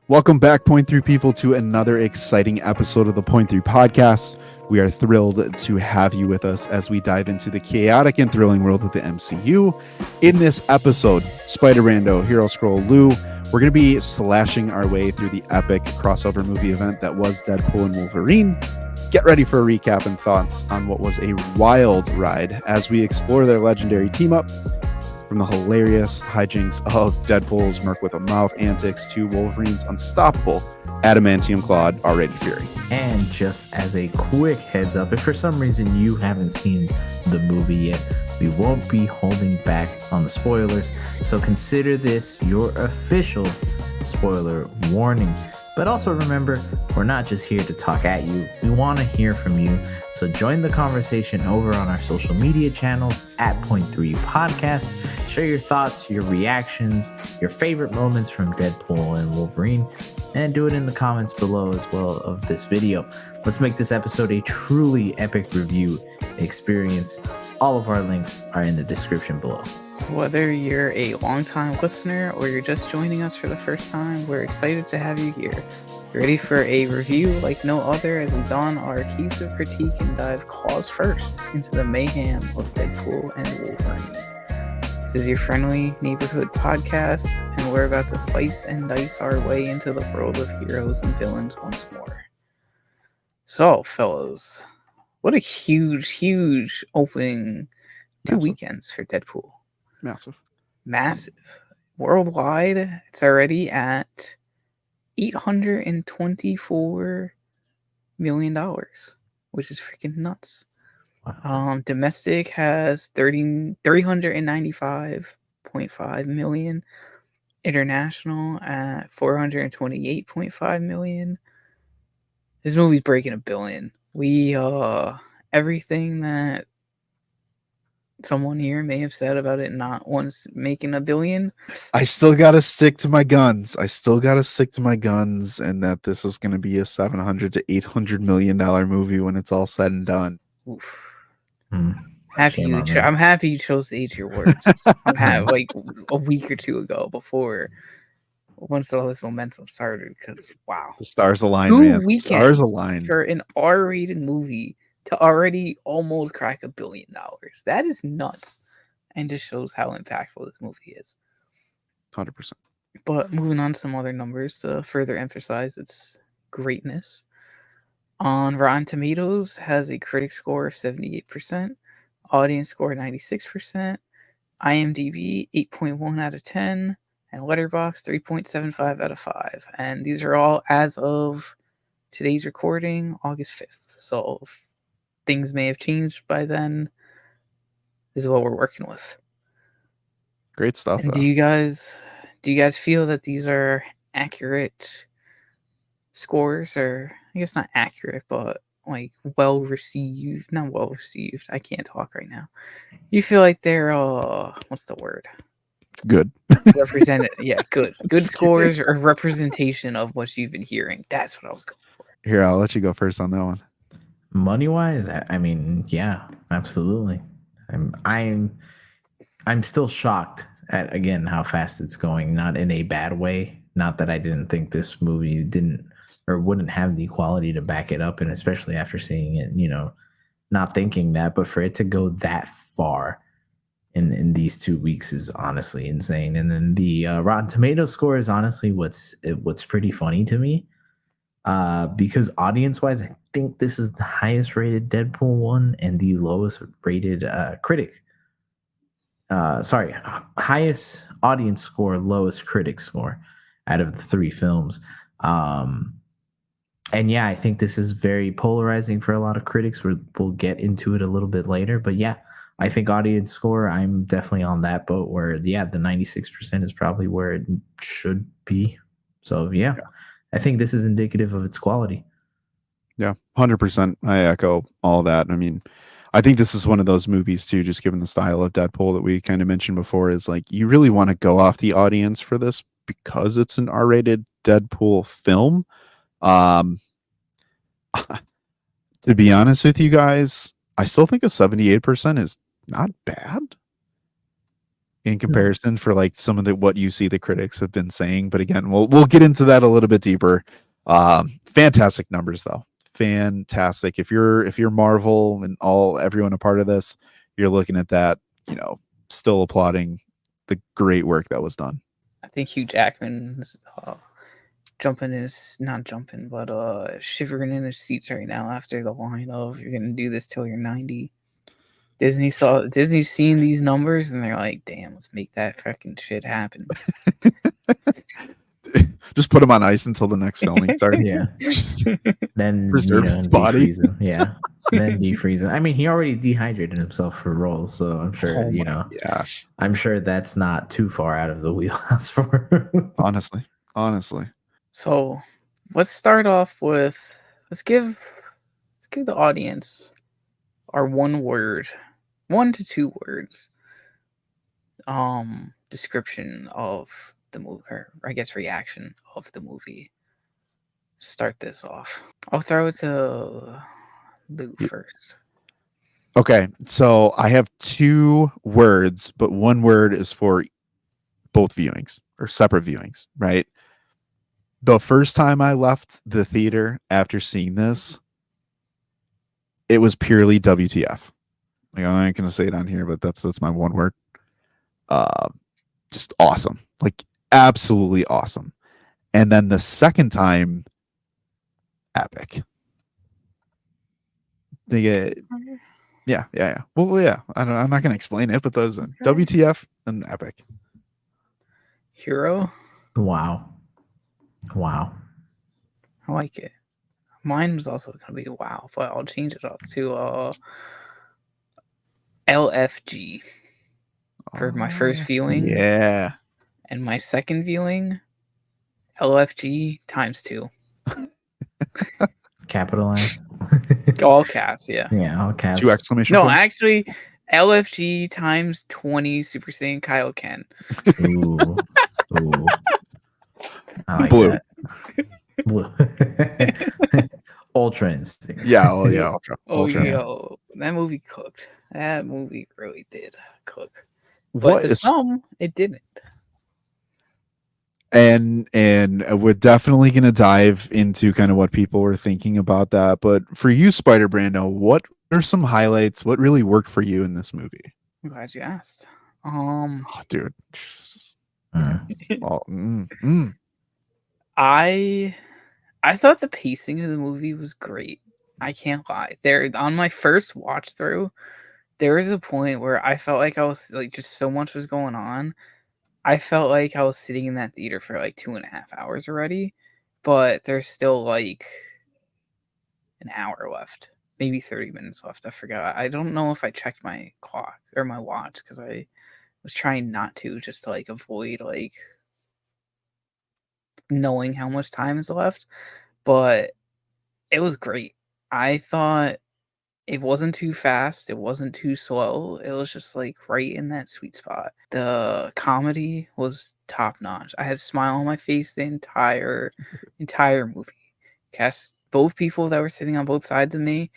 Welcome back, Point 3 people, to another exciting episode of the Point 3 podcast. We are thrilled to have you with us as we dive into the chaotic and thrilling world of the MCU. In this episode, Spider-Rando, Hero Scroll, Lou, we're going to be slashing our way through the epic crossover movie event that was Deadpool and Wolverine. Get ready for a recap and thoughts on what was a wild ride as we explore their legendary team-up, from the hilarious hijinks of Deadpool's Merc with a Mouth antics to Wolverine's unstoppable adamantium clawed R-rated fury. And just as a quick heads up, if for some reason you haven't seen the movie yet, we won't be holding back on the spoilers, so consider this your official spoiler warning. But also remember, we're not just here to talk at you, we want to hear from you. So join the conversation over on our social media channels at Point 3 Podcast. Share your thoughts, your reactions, your favorite moments from Deadpool and Wolverine, and do it in the comments below as well of this video. Let's make this episode a truly epic review experience. All of our links are in the description below. So whether you're a long-time listener or you're just joining us for the first time, we're excited to have you here. Ready for a review like no other as we don our capes of critique and dive claws first into the mayhem of Deadpool and Wolverine. This is your friendly neighborhood podcast, and we're about to slice and dice our way into the world of heroes and villains once more. So, fellows, what a huge opening two weekends for Deadpool. Massive. Worldwide, it's already at $824 million, which is freaking nuts. Wow. Domestic has 395.5 million. International at 428.5 million. This movie's breaking $1 billion. We everything that someone here may have said about it not once making $1 billion. I still gotta stick to my guns. And that this is gonna be a $700 to $800 million movie when it's all said and done. Oof. I'm happy you chose to eat your words. Like a week or two ago, before once all this momentum started, because wow, the stars aligned, man. The stars aligned for an R-rated movie to already almost crack $1 billion. That is nuts, and just shows how impactful this movie is. 100%. But moving on to some other numbers to further emphasize its greatness. On Rotten Tomatoes, has a critic score of 78%, audience score 96%, IMDb 8.1 out of 10, and Letterboxd 3.75 out of 5. And these are all as of today's recording, August 5th. So things may have changed by then. This is what we're working with. Great stuff. And do you guys feel that these are accurate scores? Or I guess not accurate, but like well received? Not well received. I can't talk right now. You feel like they're what's the word? Good. Represented. Yeah, good. Good scores or representation of what you've been hearing. That's what I was going for. Here, I'll let you go first on that one. Money wise, I mean, yeah, absolutely. I'm still shocked at, again, how fast it's going. Not in a bad way. Not that I didn't think this movie wouldn't have the quality to back it up, and especially after seeing it, not thinking that, but for it to go that far in these 2 weeks is honestly insane. And then the Rotten Tomatoes score is honestly what's pretty funny to me. Because audience-wise, I think this is the highest rated Deadpool one and the lowest rated critic. Highest audience score, lowest critic score out of the 3 films. And yeah, I think this is very polarizing for a lot of critics. We'll get into it a little bit later. But yeah, I think audience score, I'm definitely on that boat where, yeah, the 96% is probably where it should be. So yeah. I think this is indicative of its quality. Yeah, 100%. I echo all that. I mean, I think this is one of those movies too, just given the style of Deadpool that we kind of mentioned before, is like, you really want to go off the audience for this because it's an R-rated Deadpool film. To be honest with you guys, I still think a 78% is not bad. in comparison for like some of the what you see the critics have been saying. But again, we'll get into that a little bit deeper. Fantastic numbers though. Fantastic. If you're Marvel and everyone a part of this, you're looking at that, still applauding the great work that was done. I think Hugh Jackman's not jumping, but shivering in his seats right now after the line of "You're gonna do this till you're 90." Disney's seeing these numbers and they're like, "Damn, let's make that fucking shit happen." Just put him on ice until the next filming starts. Yeah. Then preserve his body. Defreeze him. Yeah. Then defreeze him. I mean, he already dehydrated himself for roles, so I'm sure Gosh. I'm sure that's not too far out of the wheelhouse for him. Honestly. So let's start off with let's give the audience our 1 to 2 words description of the movie, or I guess reaction of the movie. Start this off. I'll throw it to Lou first. Okay, so I have 2 words, but 1 word is for both viewings or separate viewings, right? The first time I left the theater after seeing this, it was purely WTF. Like, I'm not gonna say it on here, but that's my 1 word. Just awesome, like absolutely awesome. And then the second time, epic. They get, yeah. Well, yeah. I'm not gonna explain it, but those WTF and epic. Hero. Wow. I like it. Mine was also gonna be wow, but I'll change it up to LFG for my first viewing. Yeah. And my second viewing, LFG times 2. Capitalized. All caps, yeah. Yeah, all caps. 2 exclamation No, points. actually, LFG times 20 Super Saiyan Kaioken. Ooh. I like Blue. that. Blue. Ultra Instinct. Yeah, Ultra. Oh, Ultra. yo, that movie cooked. That movie really did cook. But to some, it didn't. And we're definitely going to dive into kind of what people were thinking about that. But for you, Spider Brando, what are some highlights? What really worked for you in this movie? I'm glad you asked. Oh, dude. I thought the pacing of the movie was great. I can't lie. There, on my first watch through, there was a point where I felt like I was like just so much was going on. I felt like I was sitting in that theater for like 2.5 hours already, but there's still like an hour left, maybe 30 minutes left. I forgot. I don't know if I checked my clock or my watch because I was trying not to, just to like avoid like knowing how much time is left. But it was great. I thought it wasn't too fast. It wasn't too slow. It was just like right in that sweet spot. The comedy was top notch. I had a smile on my face the entire movie. Cast both people that were sitting on both sides of me.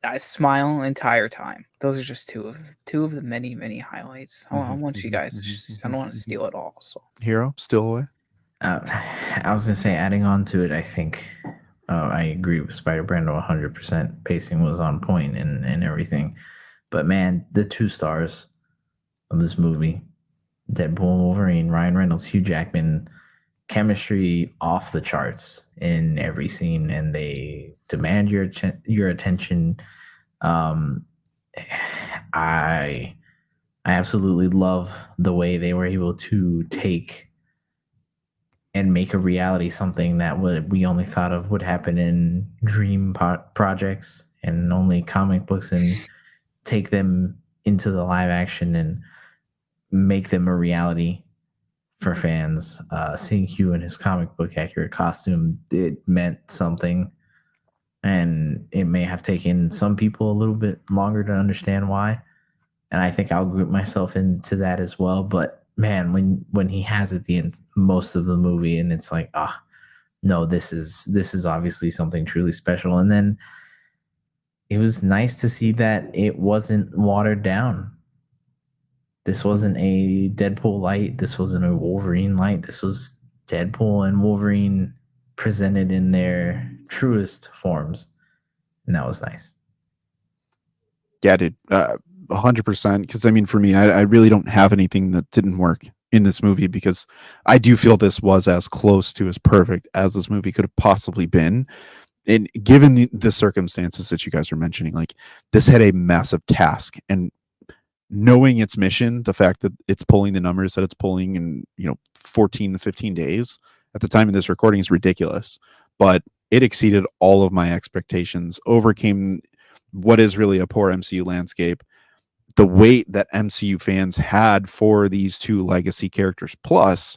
I smile the entire time. Those are just two of the many highlights. I want you guys. I don't want to steal it all. So Hero, still away. I was gonna say, adding on to it, I think I agree with Spider Brando 100%. Pacing was on point and everything. But man, the 2 stars of this movie, Deadpool Wolverine, Ryan Reynolds, Hugh Jackman, chemistry off the charts in every scene, and they demand your attention. I absolutely love the way they were able to take and make a reality something that we only thought of would happen in dream projects and only comic books, and take them into the live action and make them a reality for fans. Seeing Hugh in his comic book accurate costume, it meant something, and it may have taken some people a little bit longer to understand why. And I think I'll group myself into that as well. But man, when he has at the end most of the movie, and it's like, no, this is obviously something truly special. And then it was nice to see that it wasn't watered down. This wasn't a Deadpool light. This wasn't a Wolverine light. This was Deadpool and Wolverine presented in their truest forms, and that was nice. Yeah, dude, 100%. Because I mean, for me, I really don't have anything that didn't work in this movie because I do feel this was as close to as perfect as this movie could have possibly been. And given the circumstances that you guys are mentioning, like this had a massive task, and knowing its mission, the fact that it's pulling the numbers that it's pulling in 14 to 15 days at the time of this recording is ridiculous, but it exceeded all of my expectations, overcame what is really a poor MCU landscape, the weight that MCU fans had for these two legacy characters plus,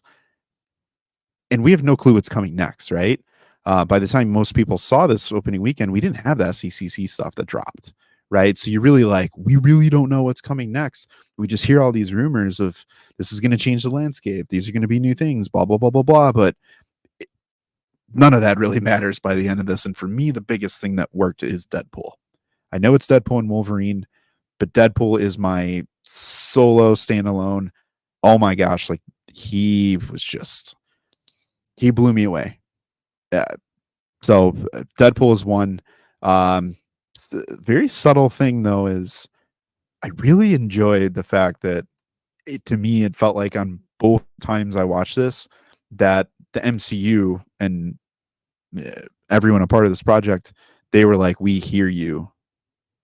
and we have no clue what's coming next, right? By the time most people saw this opening weekend, we didn't have that CCC stuff that dropped, right? So you really we really don't know what's coming next. We just hear all these rumors of this is going to change the landscape. These are going to be new things, blah, blah, blah, blah, blah. But none of that really matters by the end of this. And for me, the biggest thing that worked is Deadpool. I know it's Deadpool and Wolverine, but Deadpool is my solo standalone. Oh my gosh, like he blew me away. So Deadpool is one. Very subtle thing though is I really enjoyed the fact that to me it felt like on both times I watched this that the MCU and everyone a part of this project, they were like, we hear you,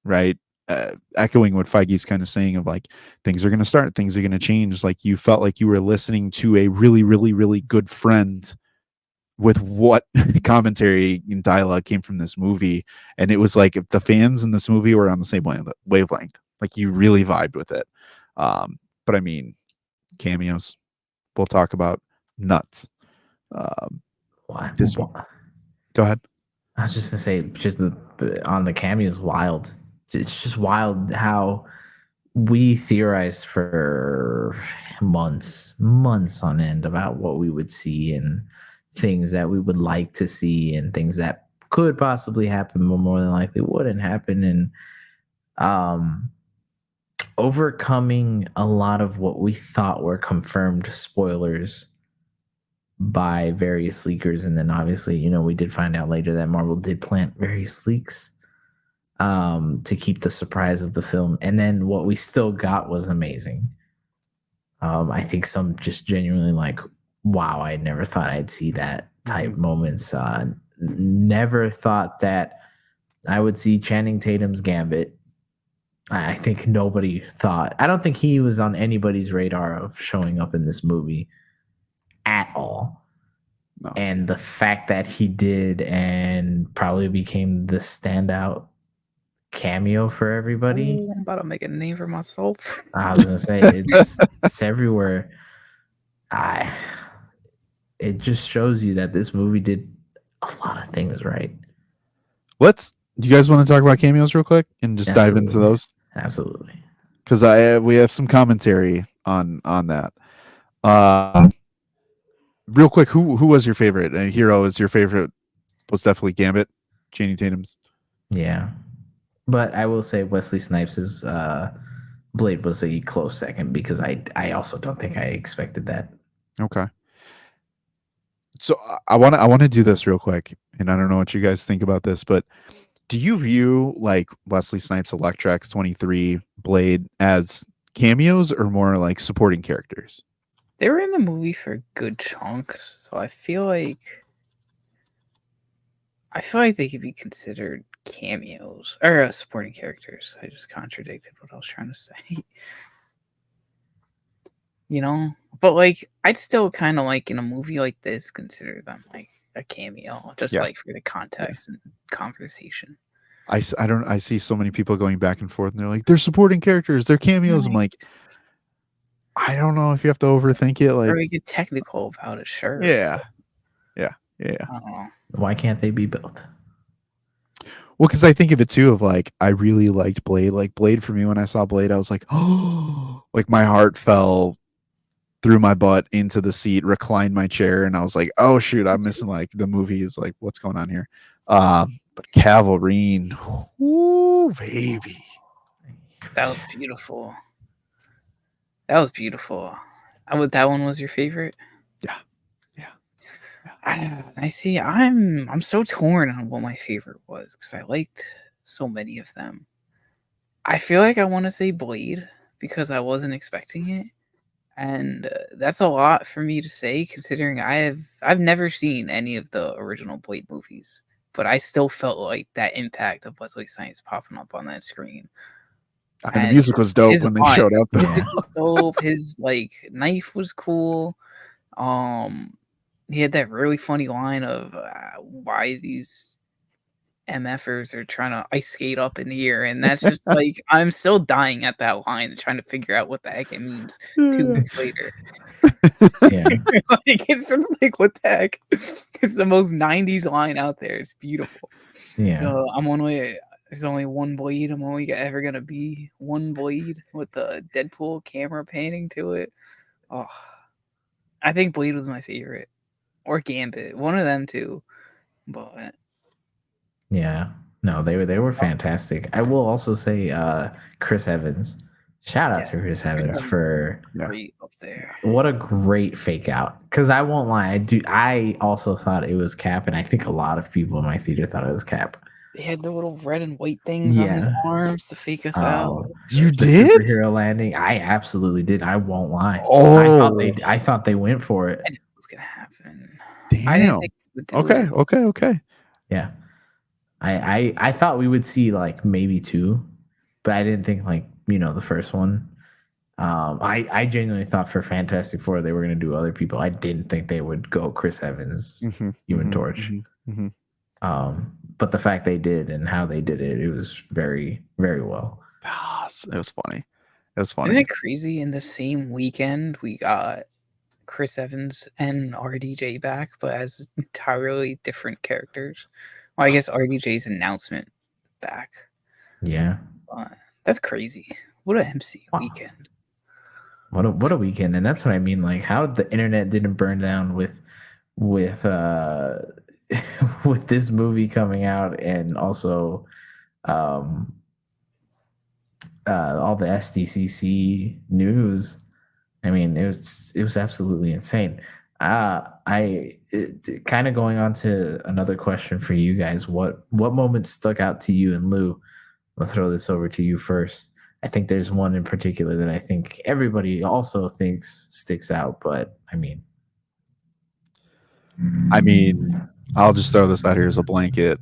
right? Echoing what Feige's kind of saying of like things are going to start, things are going to change. Like you felt like you were listening to a really, really, really good friend with what commentary and dialogue came from this movie. And it was like if the fans in this movie were on the same wavelength, like you really vibed with it. But I mean, cameos, we'll talk about nuts. Go ahead. I was just gonna say, just on the cameos, wild. It's just wild how we theorized for months on end about what we would see and things that we would like to see and things that could possibly happen, but more than likely wouldn't happen. And overcoming a lot of what we thought were confirmed spoilers by various leakers. And then obviously, we did find out later that Marvel did plant various leaks to keep the surprise of the film. And then what we still got was amazing. I think some just genuinely like, wow, I never thought I'd see that type moments. Never thought that I would see Channing Tatum's Gambit. I think nobody thought. I don't think he was on anybody's radar of showing up in this movie at all. No. And the fact that he did and probably became the standout cameo for everybody. I'm about to make a name for myself. I was gonna say it's everywhere. It just shows you that this movie did a lot of things right. Do you guys want to talk about cameos real quick and just dive into those? Absolutely. Because we have some commentary on that. Real quick, who was your favorite? Hero is your favorite? Was definitely Gambit, Channing Tatum's. Yeah, but I will say Wesley Snipes' Blade was a close second because I also don't think I expected that. Okay. So I want to do this real quick, and I don't know what you guys think about this, but do you view like Wesley Snipes, Electra X-23, Blade as cameos or more like supporting characters? They were in the movie for a good chunk, so I feel like they could be considered cameos or supporting characters. I just contradicted what I was trying to say. But like I'd still kind of like in a movie like this consider them like a cameo, just like for the context and conversation. I see so many people going back and forth and they're like, they're supporting characters, they're cameos. I'm like, I don't know if you have to overthink it. Like, or we get technical about it, sure. Yeah. Why can't they be both? Well, because I think of it too of like, I really liked Blade. Like Blade for me, when I saw Blade, I was like, oh, like my heart fell through my butt into the seat, reclined my chair, and I was like, oh shoot, I'm missing like the movie is like, what's going on here? But Wolverine, ooh, baby. That was beautiful. That was beautiful. That one was your favorite? Yeah. I see. I'm so torn on what my favorite was because I liked so many of them. I feel like I want to say Blade because I wasn't expecting it, and that's a lot for me to say considering I've never seen any of the original Blade movies, but I still felt like that impact of Wesley Snipes popping up on that screen. The And music was dope his when they line, showed up. music was dope. His like knife was cool. Um, he had that really funny line of why these MFers are trying to ice skate up in the air, and that's just like I'm still dying at that line, trying to figure out what the heck it means 2 weeks later. Yeah. Like it's just like what the heck? It's the most '90s line out there. It's beautiful. Yeah. There's only one blade. I'm only ever gonna be one blade with the Deadpool camera panning to it. Oh, I think Blade was my favorite, or Gambit, one of them two. But Yeah. No, they were fantastic. I will also say Chris Evans. Shout out yeah, to Chris Chris Evans Evans for great up there. what a great fake out. Because I won't lie, I also thought it was Cap, and I think a lot of people in my theater thought it was Cap. They had the little red and white things on his Yeah. arms to fake us out. You The did? superhero landing. I absolutely did. I won't lie. Oh, I thought they went for it. I knew it was gonna happen. damn. I didn't think it would do it. Okay. Yeah. I thought we would see like maybe 2, but I didn't think like, the first one. I genuinely thought for Fantastic Four they were gonna do other people. I didn't think they would go Chris Evans, Human Torch. But the fact they did and how they did it, it was very, very well. It was funny. It was funny. Isn't it crazy? In the same weekend, we got Chris Evans and RDJ back, but as entirely different characters. Well, I guess RDJ's announcement back. Yeah. That's crazy. What a MC weekend. What a weekend. And that's what I mean. Like how the internet didn't burn down with with this movie coming out, and also all the SDCC news. I mean, it was absolutely insane. Kind of going on to another question for you guys. What moments stuck out to you and Lou? I'll throw this over to you first. I think there's one in particular that I think everybody also thinks sticks out, but I mean, I'll just throw this out here as a blanket.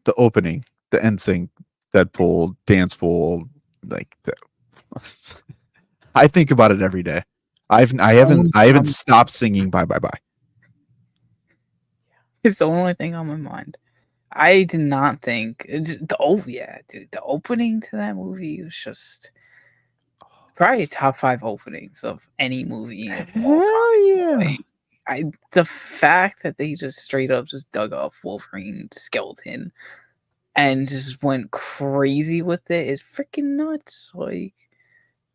The opening, the NSYNC, Deadpool, Dance Pool, like I think about it every day. I haven't stopped singing Bye Bye Bye. It's the only thing on my mind. I did not think dude, the opening to that movie was just probably top 5 openings of any movie. Hell yeah! The fact that they just straight up just dug up Wolverine's skeleton and just went crazy with it is freaking nuts. Like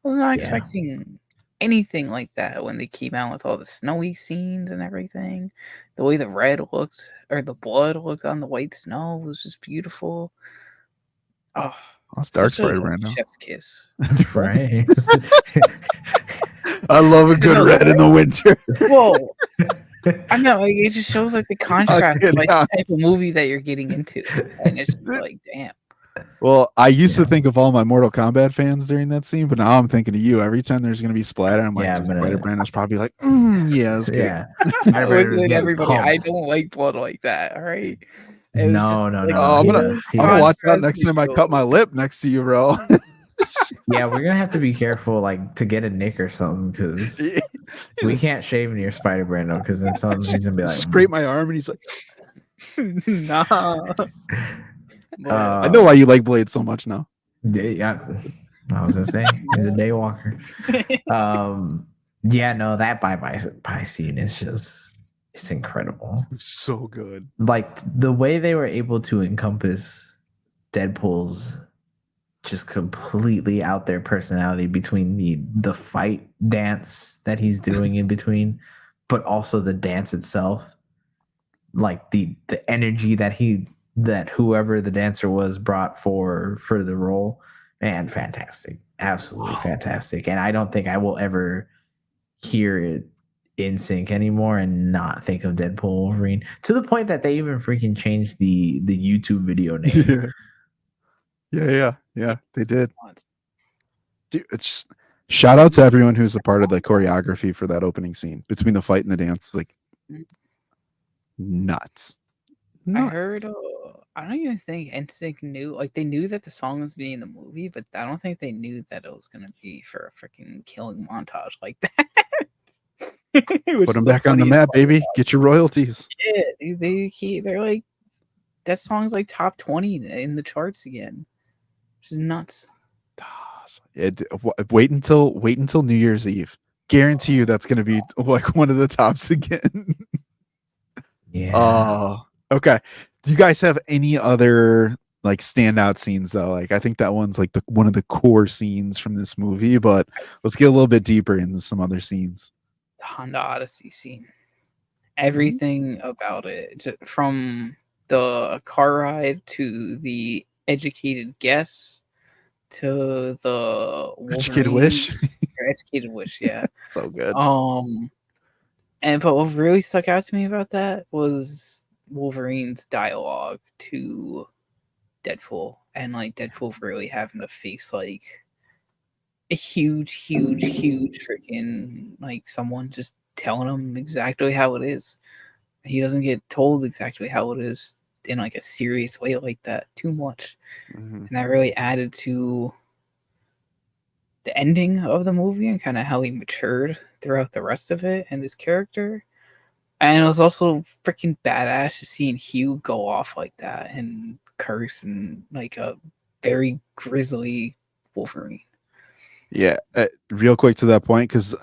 I was not expecting anything like that when they came out with all the snowy scenes and everything. The way the red looked or the blood looked on the white snow was just beautiful. Oh, that's dark such a right now. chef's kiss. Right. I love a good red in the winter. Whoa. I know, like, it just shows like the contrast of like the type of movie that you're getting into. And it's just like, damn. Well, I used to think of all my Mortal Kombat fans during that scene, but now I'm thinking of you. Every time there's going to be splatter, I'm like, Spider-Man is probably like, yeah, it's good. Everybody, I don't like blood like that. All right. No. I'm gonna watch that next time I cut my lip next to you, bro. Yeah, we're gonna have to be careful, like to get a nick or something, because we can't shave near Spider-Brando, because then he's gonna be like, scrape my arm, and he's like, nah. I know why you like Blade so much now. Yeah, I was gonna say he's a day walker. Yeah, no, that bye scene is it's incredible. So good. Like the way they were able to encompass Deadpool's just completely out there personality between the fight dance that he's doing in between, but also the dance itself, like the energy that whoever the dancer was brought for the role, man, fantastic. absolutely fantastic. And I don't think I will ever hear it in sync anymore and not think of Deadpool Wolverine, to the point that they even freaking changed the YouTube video name. Yeah. They did. Dude, it's shout out to everyone who's a part of the choreography for that opening scene between the fight and the dance. It's like nuts. I heard. I don't even think NSYNC knew. Like they knew that the song was being in the movie, but I don't think they knew that it was gonna be for a freaking killing montage like that. Put them back on the map, baby. Get your royalties. Yeah, they're like that song's like top 20 in the charts again, which is nuts. Wait until New Year's Eve. Guarantee you that's going to be like one of the tops again. Yeah. Okay. Do you guys have any other like standout scenes though? Like I think that one's like one of the core scenes from this movie, but let's get a little bit deeper into some other scenes. The Honda Odyssey scene. Everything about it, from the car ride to the educated guess to the Educated Wish. Educated Wish, yeah. So good. But what really stuck out to me about that was Wolverine's dialogue to Deadpool, and like Deadpool really having to face like a huge freaking like someone just telling him exactly how it is. He doesn't get told exactly how it is in like a serious way like that too much. And that really added to the ending of the movie and kind of how he matured throughout the rest of it and his character. And it was also freaking badass just seeing Hugh go off like that and curse and like a very grisly Wolverine. Yeah, real quick to that point, because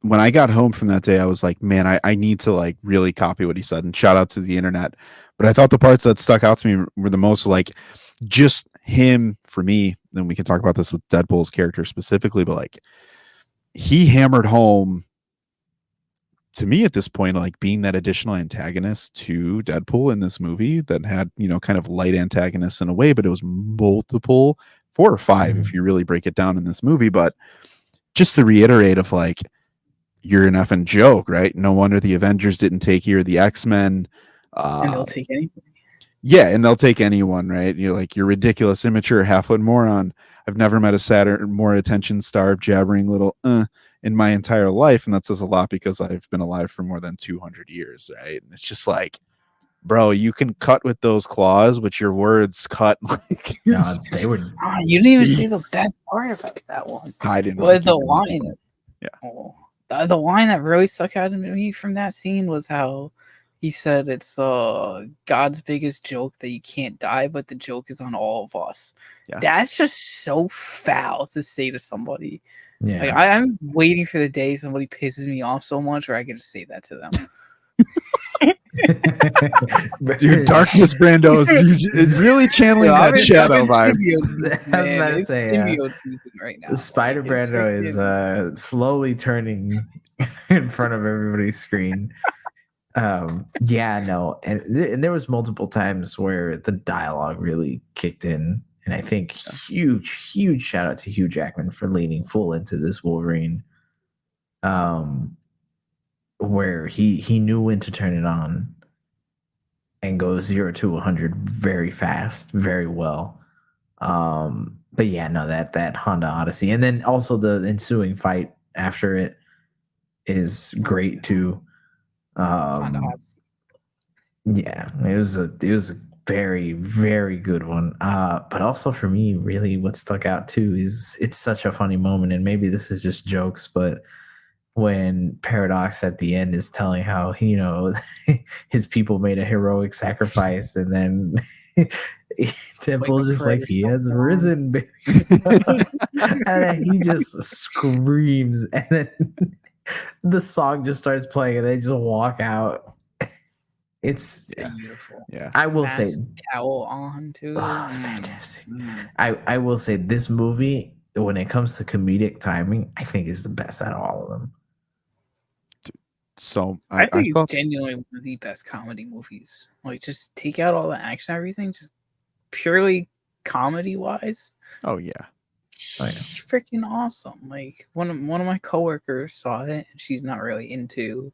when I got home from that day, I was like, man, I need to like really copy what he said, and shout out to the internet. But I thought the parts that stuck out to me were the most like just him for me. Then we can talk about this with Deadpool's character specifically, but like he hammered home to me at this point, like being that additional antagonist to Deadpool in this movie that had, you know, kind of light antagonists in a way, but it was multiple, 4 or 5 if you really break it down in this movie. But just to reiterate, of like, you're an effing joke, right? No wonder the Avengers didn't take you, or the X-Men. And they'll take anything. Yeah, and they'll take anyone, right? You're like, you're ridiculous, immature, half-wit moron. I've never met a sadder, more attention-starved, jabbering little in my entire life, and that says a lot because I've been alive for more than 200 years, right? And it's just like, bro, you can cut with those claws, but your words cut like They were. You didn't even say the best part about that one. I didn't. Well, the line. Yeah. The line that really stuck out to me from that scene was how he said it's God's biggest joke that you can't die, but the joke is on all of us. Yeah. That's just so foul to say to somebody. Yeah, like, I'm waiting for the day somebody pisses me off so much where I can just say that to them. Dude, Darkness Brando is really channeling that shadow vibe. I was about to say, right now. The Spider Brando is slowly turning in front of everybody's screen. Yeah, no, and there was multiple times where the dialogue really kicked in, and I think huge shout out to Hugh Jackman for leaning full into this Wolverine, where he knew when to turn it on and go 0 to 100 very fast, very well. But yeah, no, that Honda Odyssey, and then also the ensuing fight after it is great too. Yeah, it was a very, very good one. But also for me, really what stuck out too is it's such a funny moment, and maybe this is just jokes, but when Paradox at the end is telling how, you know, his people made a heroic sacrifice, and then Temple's just like, he has risen, baby. And then he just screams, and then the song just starts playing, and they just walk out. It's beautiful. Yeah, I will say cowl on too. Oh, fantastic. I will say this movie, when it comes to comedic timing, I think is the best out of all of them. So I think it's genuinely one of the best comedy movies. Like, just take out all the action, everything, just purely comedy wise. Oh yeah, Oh, yeah. freaking awesome. Like one of my coworkers saw it, and she's not really into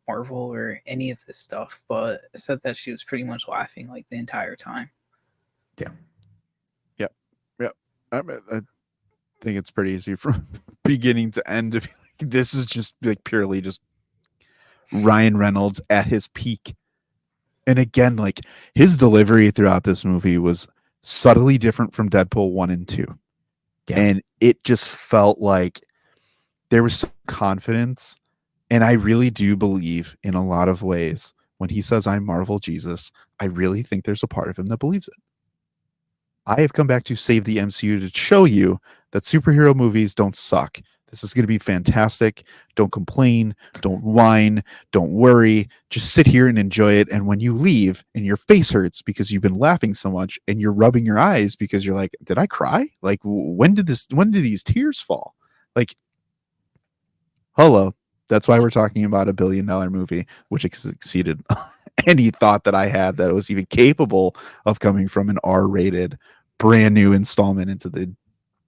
Marvel or any of this stuff, but said that she was pretty much laughing like the entire time. Yeah. Yep. Yep. I think it's pretty easy from beginning to end to be like, this is just like purely just Ryan Reynolds at his peak. And again, like his delivery throughout this movie was subtly different from Deadpool 1 and 2. Yeah. And it just felt like there was some confidence. And I really do believe in a lot of ways when he says, I'm Marvel Jesus, I really think there's a part of him that believes it. I have come back to save the MCU to show you that superhero movies don't suck. This is going to be fantastic. Don't complain. Don't whine. Don't worry. Just sit here and enjoy it. And when you leave and your face hurts because you've been laughing so much and you're rubbing your eyes because you're like, did I cry? Like, when did these tears fall? Like, hello. That's why we're talking about $1 billion movie, which exceeded any thought that I had that it was even capable of coming from an R-rated brand new installment into the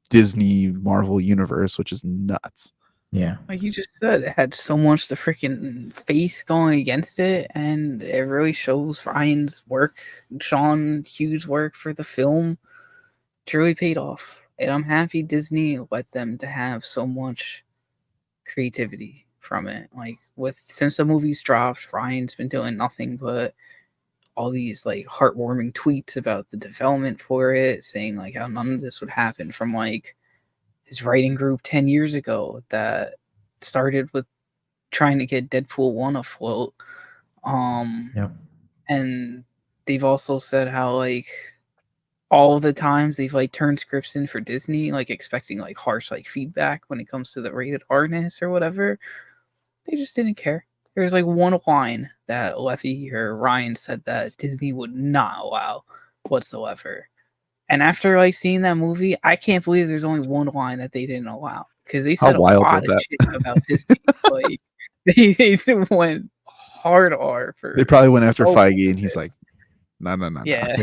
Disney Marvel universe, which is nuts. Yeah. Like you just said, it had so much the freaking face going against it, and it really shows Ryan's work, Sean Hughes' work for the film, truly paid off. And I'm happy Disney let them to have so much creativity from it. Like since the movie's dropped, Ryan's been doing nothing but all these like heartwarming tweets about the development for it, saying like how none of this would happen from like his writing group 10 years ago that started with trying to get Deadpool 1 afloat. Yep. And they've also said how like all the times they've like turned scripts in for Disney, like expecting like harsh like feedback when it comes to the rated R-ness or whatever. They just didn't care. There was like one line that Leffy or Ryan said that Disney would not allow whatsoever. And after like seeing that movie, I can't believe there's only one line that they didn't allow because they How said a wild lot was of that? shit about Disney. Like they went hard R for. They probably went after so Feige, and much he's of it. like, no. Yeah.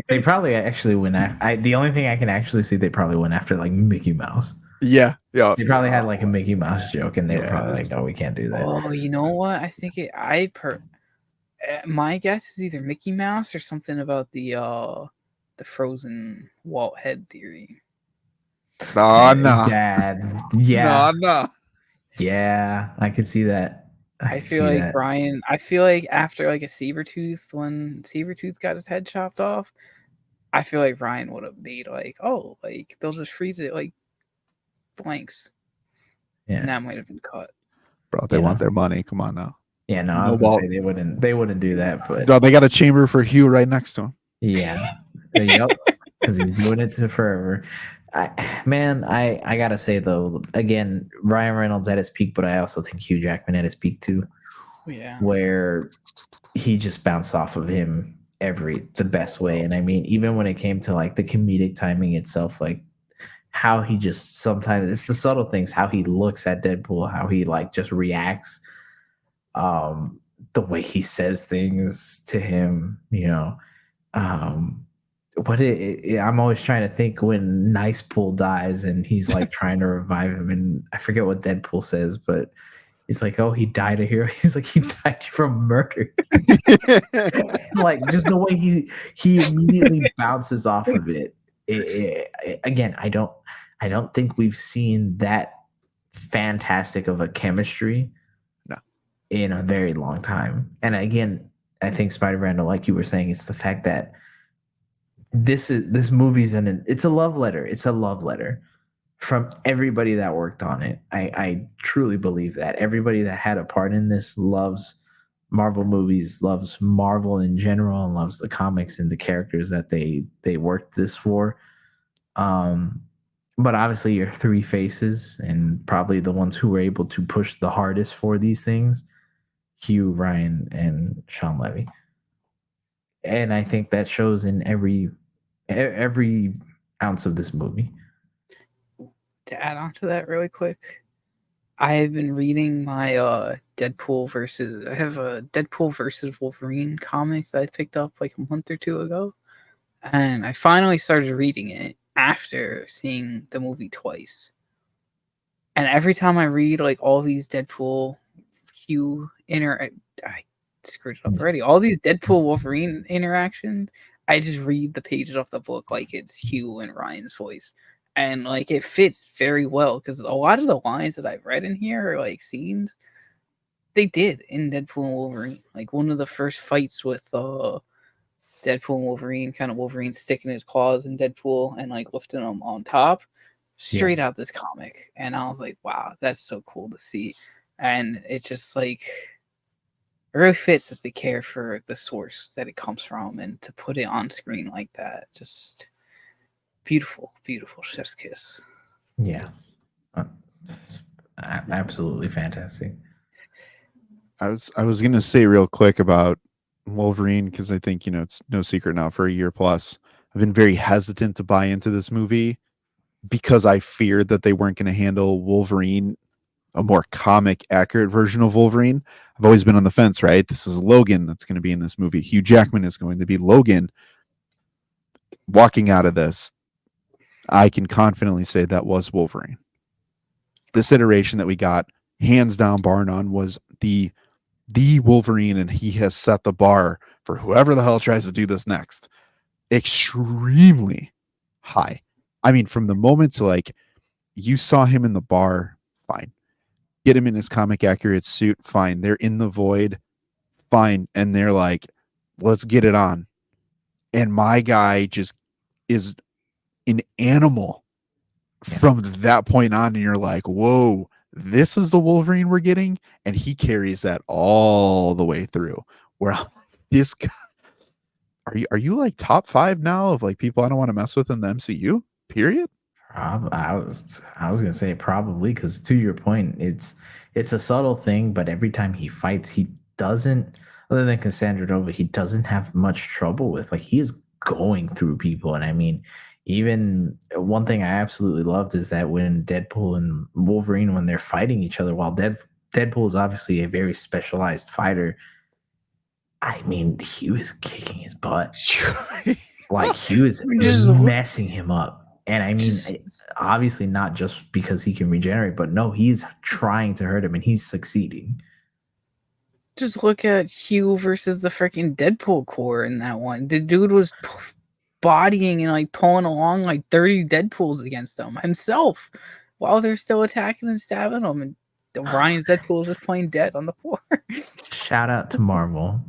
They probably actually went after. The only thing I can actually see, they probably went after like Mickey Mouse. Yeah. They probably had like a Mickey Mouse joke, and they were Yeah, probably just- like, "No, we can't do that." Oh, you know what? I think my guess is either Mickey Mouse or something about the frozen Walt head theory. no. Dad. Yeah. No. Yeah. I could see that. I could feel see like that. Brian. I feel like after like a Sabretooth, when Sabretooth got his head chopped off, I feel like Ryan would have made like, oh, like they'll just freeze it like blanks, and Yeah. that might have been cut. Bro, they want their money. Come on now. Yeah, no, You I know was gonna Walt- say they wouldn't do that, but No, they got a chamber for Hugh right next to him. yeah. Yep. Because he's doing it to forever. I gotta say though, again, Ryan Reynolds at his peak, but I also think Hugh Jackman at his peak too, Yeah. where he just bounced off of him the best way. And I mean, even when it came to like the comedic timing itself, like how he just sometimes it's the subtle things, how he looks at Deadpool, how he like just reacts, the way he says things to him, I'm always trying to think when Nice Pool dies and he's like trying to revive him, and I forget what Deadpool says, but he's like, "Oh, he died a hero." He's like, "He died from murder." Like just the way he immediately bounces off of it. Again, I don't think we've seen that fantastic of a chemistry in a very long time. And again, I think Spider-Man, like you were saying, it's the fact that this movie's it's a love letter. It's a love letter from everybody that worked on it. I truly believe that everybody that had a part in this loves Marvel movies, loves Marvel in general, and loves the comics and the characters that they worked this for. But obviously your three faces and probably the ones who were able to push the hardest for these things, Hugh, Ryan, and Sean Levy. And I think that shows in every ounce of this movie. To add on to that really quick, I have been reading my I have a Deadpool versus Wolverine comic that I picked up like a month or two ago, and I finally started reading it. after seeing the movie twice. And every time I read like all these Deadpool Hugh I screwed it up already. All these Deadpool Wolverine interactions, I just read the pages of the book like it's Hugh and Ryan's voice. And like it fits very well because a lot of the lines that I've read in here are like scenes they did in Deadpool and Wolverine. Like one of the first fights with Deadpool and Wolverine, kind of Wolverine sticking his claws in Deadpool and like lifting him on top, straight out this comic. And I was like, wow, that's so cool to see. And it just like it really fits that they care for the source that it comes from and to put it on screen like that. Just beautiful, beautiful chef's kiss. Yeah. Absolutely fantastic. I was gonna say real quick about Wolverine because I think it's no secret now for a year plus. I've been very hesitant to buy into this movie because I feared that they weren't going to handle Wolverine, a more comic accurate version of Wolverine. I've always been on the fence, right? This is Logan that's going to be in this movie. Hugh Jackman is going to be Logan. Walking out of this, I can confidently say that was Wolverine. This iteration that we got, hands down, bar none, was the Wolverine, and he has set the bar for whoever the hell tries to do this next extremely high. I mean, from the moment to like you saw him in the bar, fine. Get him in his comic accurate suit, fine. They're in the void, fine. And they're like, let's get it on. And my guy just is an animal from that point on. And you're like, whoa, this is the Wolverine we're getting. And he carries that all the way through. Where this guy, are you like top 5 now of like people I don't want to mess with in the MCU? Period. I was gonna say probably because to your point, it's a subtle thing, but every time he fights, he doesn't, other than Cassandra Nova, he doesn't have much trouble with. Like he is going through people, and I mean, even one thing I absolutely loved is that when Deadpool and Wolverine, when they're fighting each other, while Deadpool is obviously a very specialized fighter, I mean, he was kicking his butt. Like he was just messing him up. And I mean, obviously not just because he can regenerate, but no, he's trying to hurt him and he's succeeding. Just look at Hugh versus the freaking Deadpool Corps in that one. The dude was bodying and like pulling along like 30 Deadpools against him himself while they're still attacking and stabbing him. And Ryan's Deadpool is just playing dead on the floor. Shout out to Marvel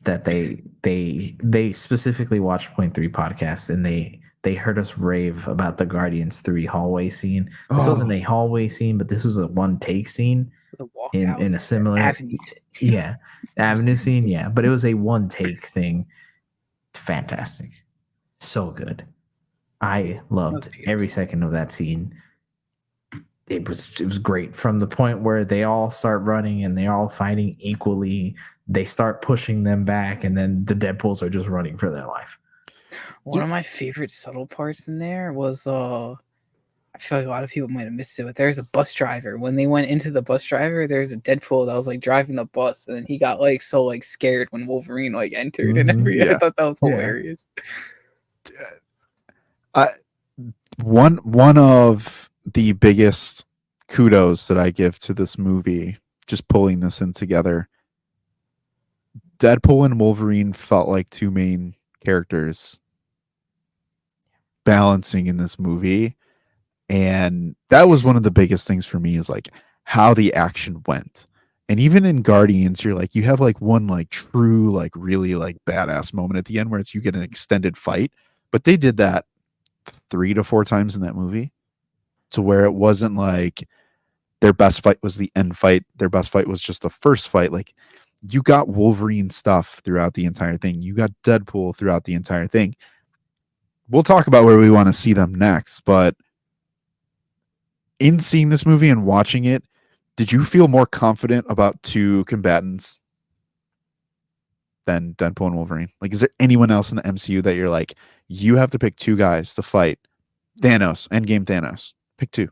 that they specifically watched Point 3 podcast and they heard us rave about the Guardians 3 hallway scene. This wasn't a hallway scene, but this was a one take scene in a similar avenue scene. Yeah, but it was a one take thing. Fantastic, so good. I loved every second of that scene. It was great from the point where they all start running and they're all fighting equally. They start pushing them back, and then the Deadpools are just running for their life. One of my favorite subtle parts in there was I feel like a lot of people might have missed it, but there's a bus driver. When they went into the bus driver, there's a Deadpool that was like driving the bus, and then he got like so like scared when Wolverine like entered and everything. I thought that was hilarious. One of the biggest kudos that I give to this movie, just pulling this in together, Deadpool and Wolverine felt like two main characters balancing in this movie, and that was one of the biggest things for me, is like how the action went. And even in Guardians, you're like, you have like one like true like really like badass moment at the end where it's you get an extended fight, but they did that 3 to 4 times in that movie, to where it wasn't like their best fight was the end fight, their best fight was just the first fight. Like, you got Wolverine stuff throughout the entire thing, you got Deadpool throughout the entire thing. We'll talk about where we want to see them next, but in seeing this movie and watching it, did you feel more confident about two combatants than Deadpool and Wolverine? Like, is there anyone else in the MCU that you're like, you have to pick 2 guys to fight Thanos, Endgame Thanos? Pick 2.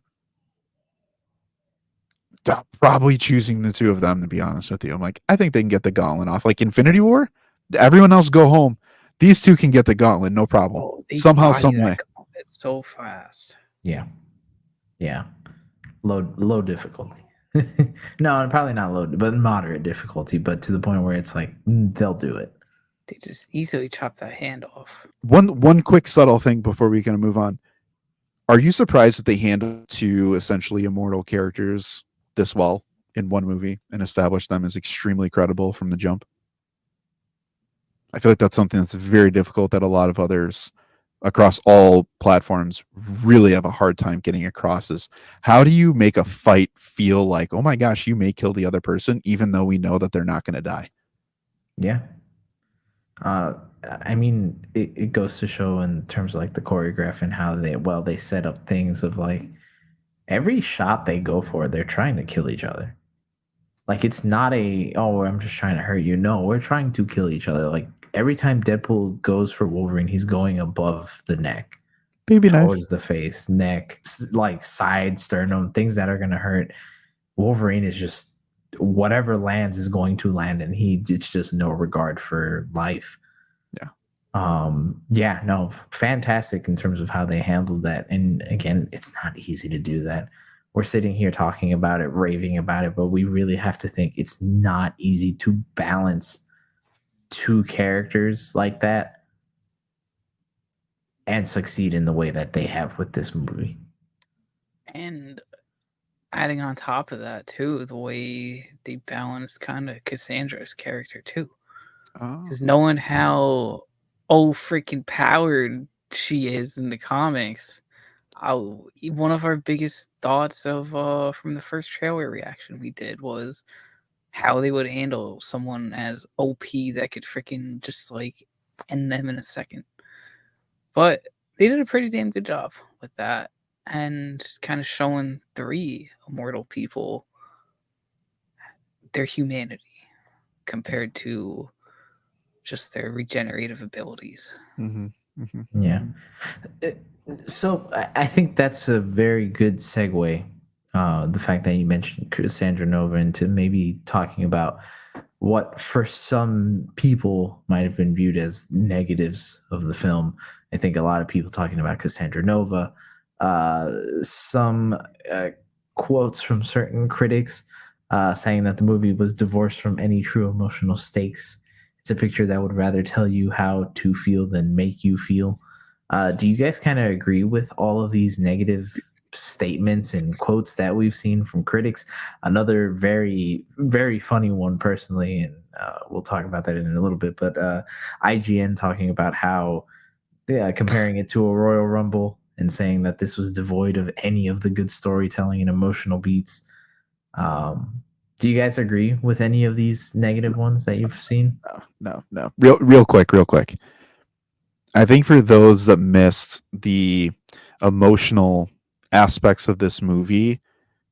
Probably choosing the 2 of them, to be honest with you. I'm like, I think they can get the gauntlet off. Like Infinity War, everyone else go home. These 2 can get the gauntlet, no problem. Somehow, some way. so fast. Yeah. Yeah. Low difficulty. No, probably not low, but moderate difficulty, but to the point where it's like they'll do it. They just easily chop that hand off. One quick subtle thing before we kind of move on. Are you surprised that they handled two essentially immortal characters this well in one movie and established them as extremely credible from the jump? I feel like that's something that's very difficult that a lot of others across all platforms really have a hard time getting across is how do you make a fight feel like, oh my gosh, you may kill the other person, even though we know that they're not going to die? Yeah. I mean, it goes to show in terms of like the choreograph and how they set up things of like every shot they go for, they're trying to kill each other. Like it's not I'm just trying to hurt you. No, we're trying to kill each other. Like every time Deadpool goes for Wolverine, he's going above the neck, Baby knife. towards the face, neck, like side, sternum, things that are gonna hurt. Wolverine is just whatever lands is going to land, and it's just no regard for life. Yeah. Yeah, no, fantastic in terms of how they handled that. And again, it's not easy to do that. We're sitting here talking about it, raving about it, but we really have to think it's not easy to balance two characters like that and succeed in the way that they have with this movie. And adding on top of that too, the way they balance kind of Cassandra's character too, because knowing how freaking powered she is in the comics. One of our biggest thoughts of from the first trailer reaction we did was how they would handle someone as OP that could freaking just like end them in a second. But they did a pretty damn good job with that and kind of showing three immortal people their humanity compared to just their regenerative abilities. Mm-hmm. Mm-hmm. Yeah. So I think that's a very good segue. The fact that you mentioned Cassandra Nova into maybe talking about what for some people might have been viewed as negatives of the film. I think a lot of people talking about Cassandra Nova, some quotes from certain critics saying that the movie was divorced from any true emotional stakes. It's a picture that would rather tell you how to feel than make you feel. Do you guys kind of agree with all of these negative statements and quotes that we've seen from critics? Another very, very funny one personally, and we'll talk about that in a little bit, but IGN talking about how, comparing it to a Royal Rumble and saying that this was devoid of any of the good storytelling and emotional beats. Do you guys agree with any of these negative ones that you've seen? No. Real quick. I think for those that missed the emotional aspects of this movie,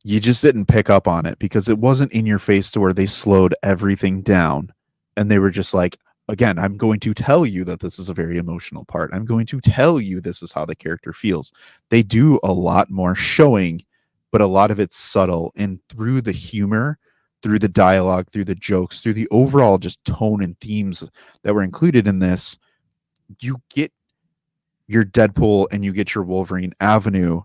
you just didn't pick up on it because it wasn't in your face to where they slowed everything down and they were just like, again, I'm going to tell you that this is a very emotional part. I'm going to tell you this is how the character feels. They do a lot more showing, but a lot of it's subtle, and through the humor, through the dialogue, through the jokes, through the overall just tone and themes that were included in this, you get your Deadpool and you get your Wolverine avenue.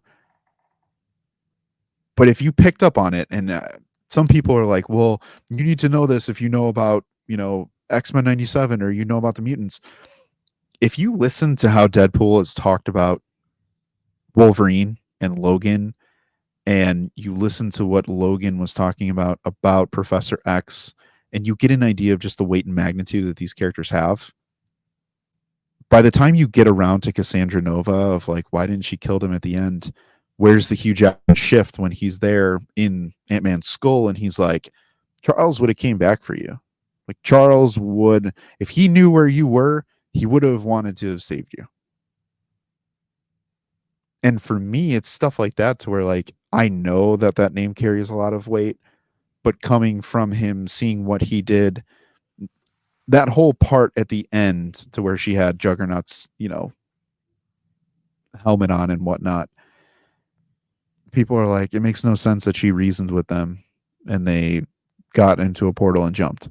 But if you picked up on it, and some people are like, well, you need to know this if you know about, X-Men 97 or you know about the mutants. If you listen to how Deadpool has talked about Wolverine and Logan, and you listen to what Logan was talking about Professor X, and you get an idea of just the weight and magnitude that these characters have, by the time you get around to Cassandra Nova of like, why didn't she kill them at the end? Where's the huge shift when he's there in Ant-Man's skull and he's like, Charles would have came back for you. Like Charles would, if he knew where you were, he would have wanted to have saved you. And for me, it's stuff like that to where like, I know that name carries a lot of weight, but coming from him, seeing what he did, that whole part at the end to where she had Juggernaut's, helmet on and whatnot, people are like, it makes no sense that she reasoned with them and they got into a portal and jumped.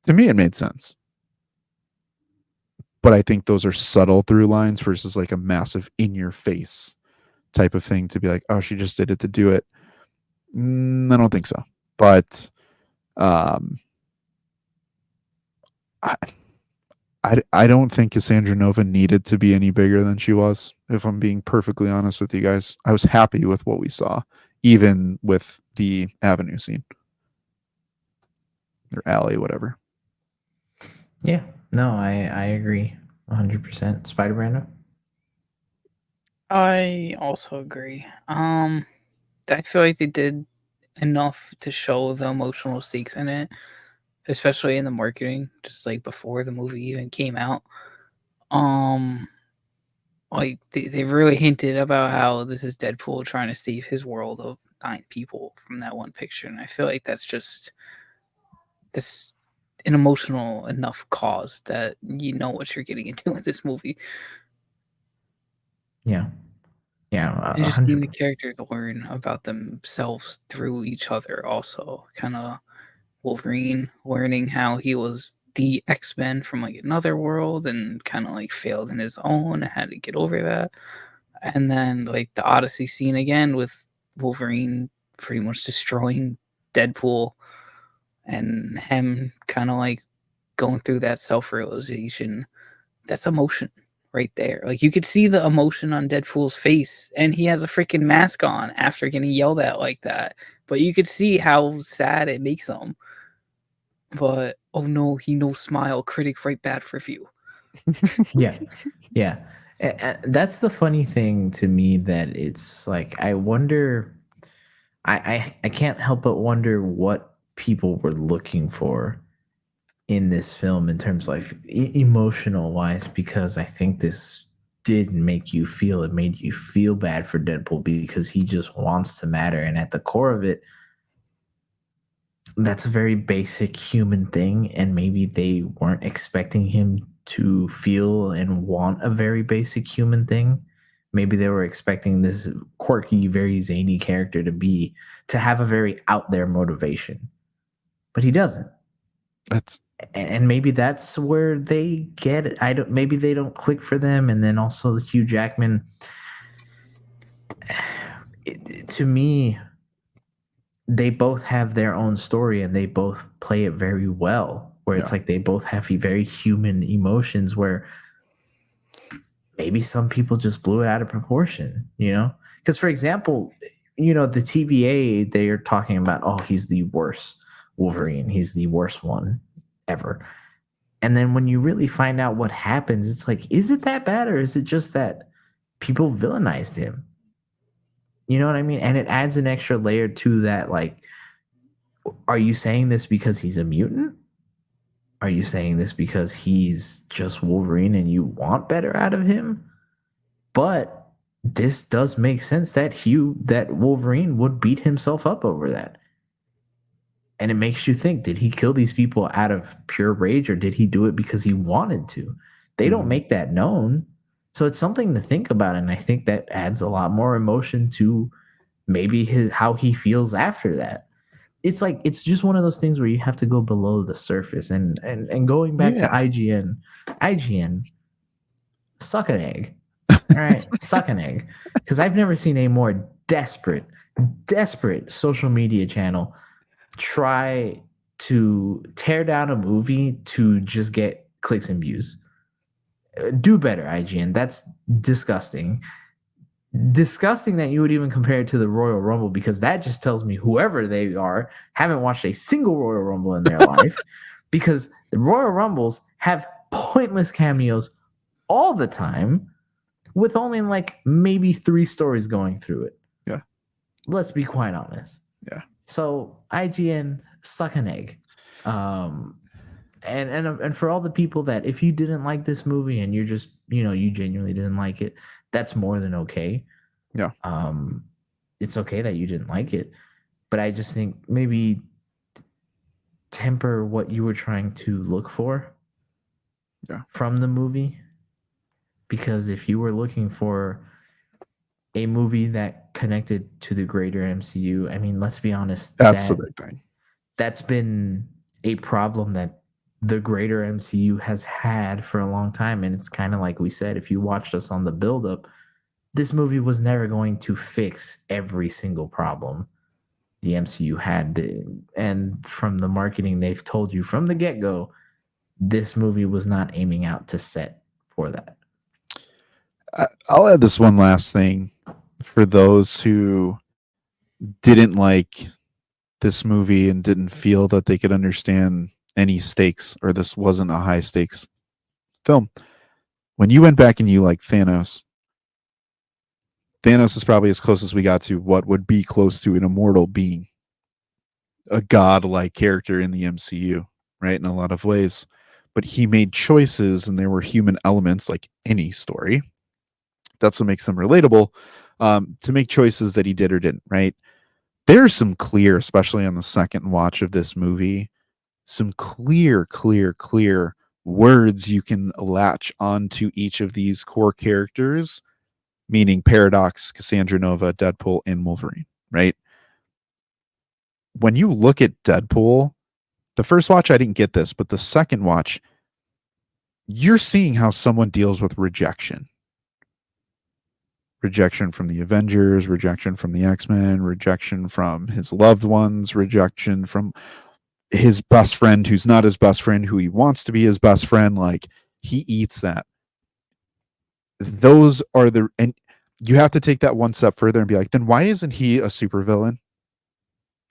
To me, it made sense. but I think those are subtle through lines versus like a massive in your face type of thing to be like, oh, she just did it to do it. I don't think so. But um, I, I don't think Cassandra Nova needed to be any bigger than she was. If I'm being perfectly honest with you guys, I was happy with what we saw, even with the Avenue scene or alley, whatever. Yeah, no, I agree 100%. Spider Brando. I also agree. I feel like they did enough to show the emotional stakes in it, especially in the marketing, just like before the movie even came out. Um, like they really hinted about how this is Deadpool trying to save his world of 9 people from that one picture, and I feel like that's just this an emotional enough cause that you know what you're getting into with this movie, Yeah, yeah, and a just seeing the hundred. characters learn about themselves through each other. Also, kind of Wolverine learning how he was the X-Men from like another world and kind of like failed in his own and had to get over that. And then like the Odyssey scene again with Wolverine pretty much destroying Deadpool and him kind of like going through that self-realization. That's emotion right there. Like you could see the emotion on Deadpool's face and he has a freaking mask on after getting yelled at like that. But you could see how sad it makes him. But oh no, he no smile. Critic write bad review. Yeah, yeah. That's the funny thing to me, that it's like I wonder. I can't help but wonder what people were looking for in this film in terms of like emotional wise, because I think this did make you feel, it made you feel bad for Deadpool because he just wants to matter, and at the core of it, that's a very basic human thing, and maybe they weren't expecting him to feel and want a very basic human thing. Maybe they were expecting this quirky, very zany character to have a very out there motivation, but he doesn't. That's And maybe that's where they get it. I don't. Maybe they don't click for them, and then also Hugh Jackman. To me, they both have their own story and they both play it very well, where it's yeah, like they both have very human emotions, where maybe some people just blew it out of proportion, because for example, the TVA, they are talking about, oh, he's the worst Wolverine, he's the worst one ever, and then when you really find out what happens, it's like, is it that bad, or is it just that people villainized him? You know what I mean? And it adds an extra layer to that, like, are you saying this because he's a mutant? Are you saying this because he's just Wolverine and you want better out of him? But this does make sense that Wolverine would beat himself up over that. And it makes you think, did he kill these people out of pure rage, or did he do it because he wanted to? They don't Mhm. make that known. So it's something to think about. And I think that adds a lot more emotion to maybe how he feels after that. It's like, it's just one of those things where you have to go below the surface, and going back to Yeah, IGN, suck an egg. All right, suck an egg, because I've never seen a more desperate social media channel try to tear down a movie to just get clicks and views. Do better, IGN. That's disgusting. Disgusting that you would even compare it to the Royal Rumble, because that just tells me whoever they are haven't watched a single Royal Rumble in their life, because the Royal Rumbles have pointless cameos all the time with only like maybe 3 stories going through it. yeah, Let's be quite honest. yeah. So IGN, suck an egg. And for all the people that, if you didn't like this movie and you're just, you genuinely didn't like it, that's more than okay. Yeah. It's okay that you didn't like it, but I just think maybe temper what you were trying to look for from the movie, because if you were looking for a movie that connected to the greater MCU, I mean, let's be honest, That's the big thing. that's been a problem that the greater MCU has had for a long time. And it's kind of like we said, if you watched us on the buildup, this movie was never going to fix every single problem the MCU had. And from the marketing, they've told you from the get go, this movie was not aiming out to set for that. I'll add this one last thing for those who didn't like this movie and didn't feel that they could understand any stakes, or this wasn't a high stakes film. When you went back and you like Thanos is probably as close as we got to what would be close to an immortal being, a god-like character in the MCU, right? In a lot of ways. But he made choices and there were human elements like any story. That's what makes them relatable, to make choices that he did or didn't, right? There's some clear, especially on the second watch of this movie, some clear words you can latch onto each of these core characters, meaning Paradox, Cassandra Nova, Deadpool, and Wolverine, right? When you look at Deadpool, the first watch, I didn't get this, but the second watch, you're seeing how someone deals with rejection. Rejection from the Avengers, rejection from the X-Men, rejection from his loved ones, rejection from his best friend who's not his best friend, who he wants to be his best friend. Like, he eats that. Those are the, and you have to take that one step further and be like, then why isn't he a supervillain?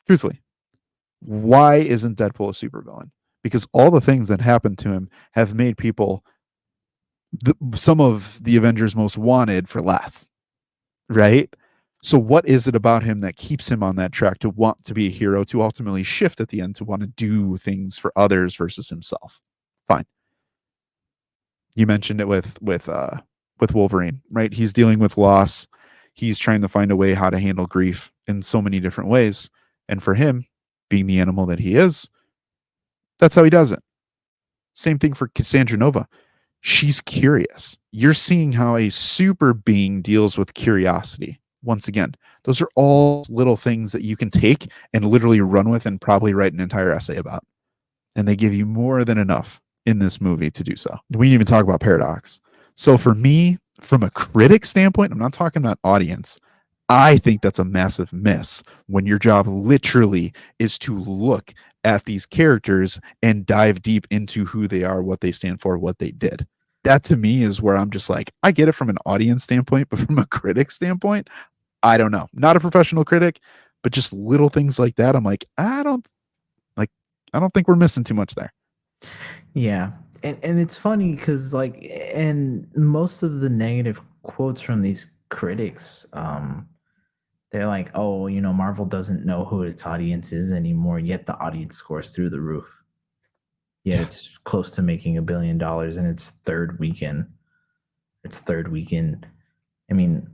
Truthfully, why isn't Deadpool a supervillain? Because all the things that happened to him have made people some of the Avengers most wanted for less, right? So what is it about him that keeps him on that track to want to be a hero, to ultimately shift at the end to want to do things for others versus himself? Fine. You mentioned it with Wolverine, right? He's dealing with loss. He's trying to find a way how to handle grief in so many different ways. And for him, being the animal that he is, that's how he does it. Same thing for Cassandra Nova. She's curious. You're seeing how a super being deals with curiosity. Once again, those are all little things that you can take and literally run with and probably write an entire essay about. And they give you more than enough in this movie to do so. We didn't even talk about Paradox. So for me, from a critic standpoint, I'm not talking about audience, I think that's a massive miss when your job literally is to look at these characters and dive deep into who they are, what they stand for, what they did. That to me is where I'm just like, I get it from an audience standpoint, but from a critic standpoint, I don't know. Not a professional critic, but just little things like that. I'm like, I don't think we're missing too much there. Yeah. And it's funny because like, and most of the negative quotes from these critics, they're like, oh, Marvel doesn't know who its audience is anymore, yet the audience scores through the roof. Yet it's close to making $1 billion in its third weekend. I mean,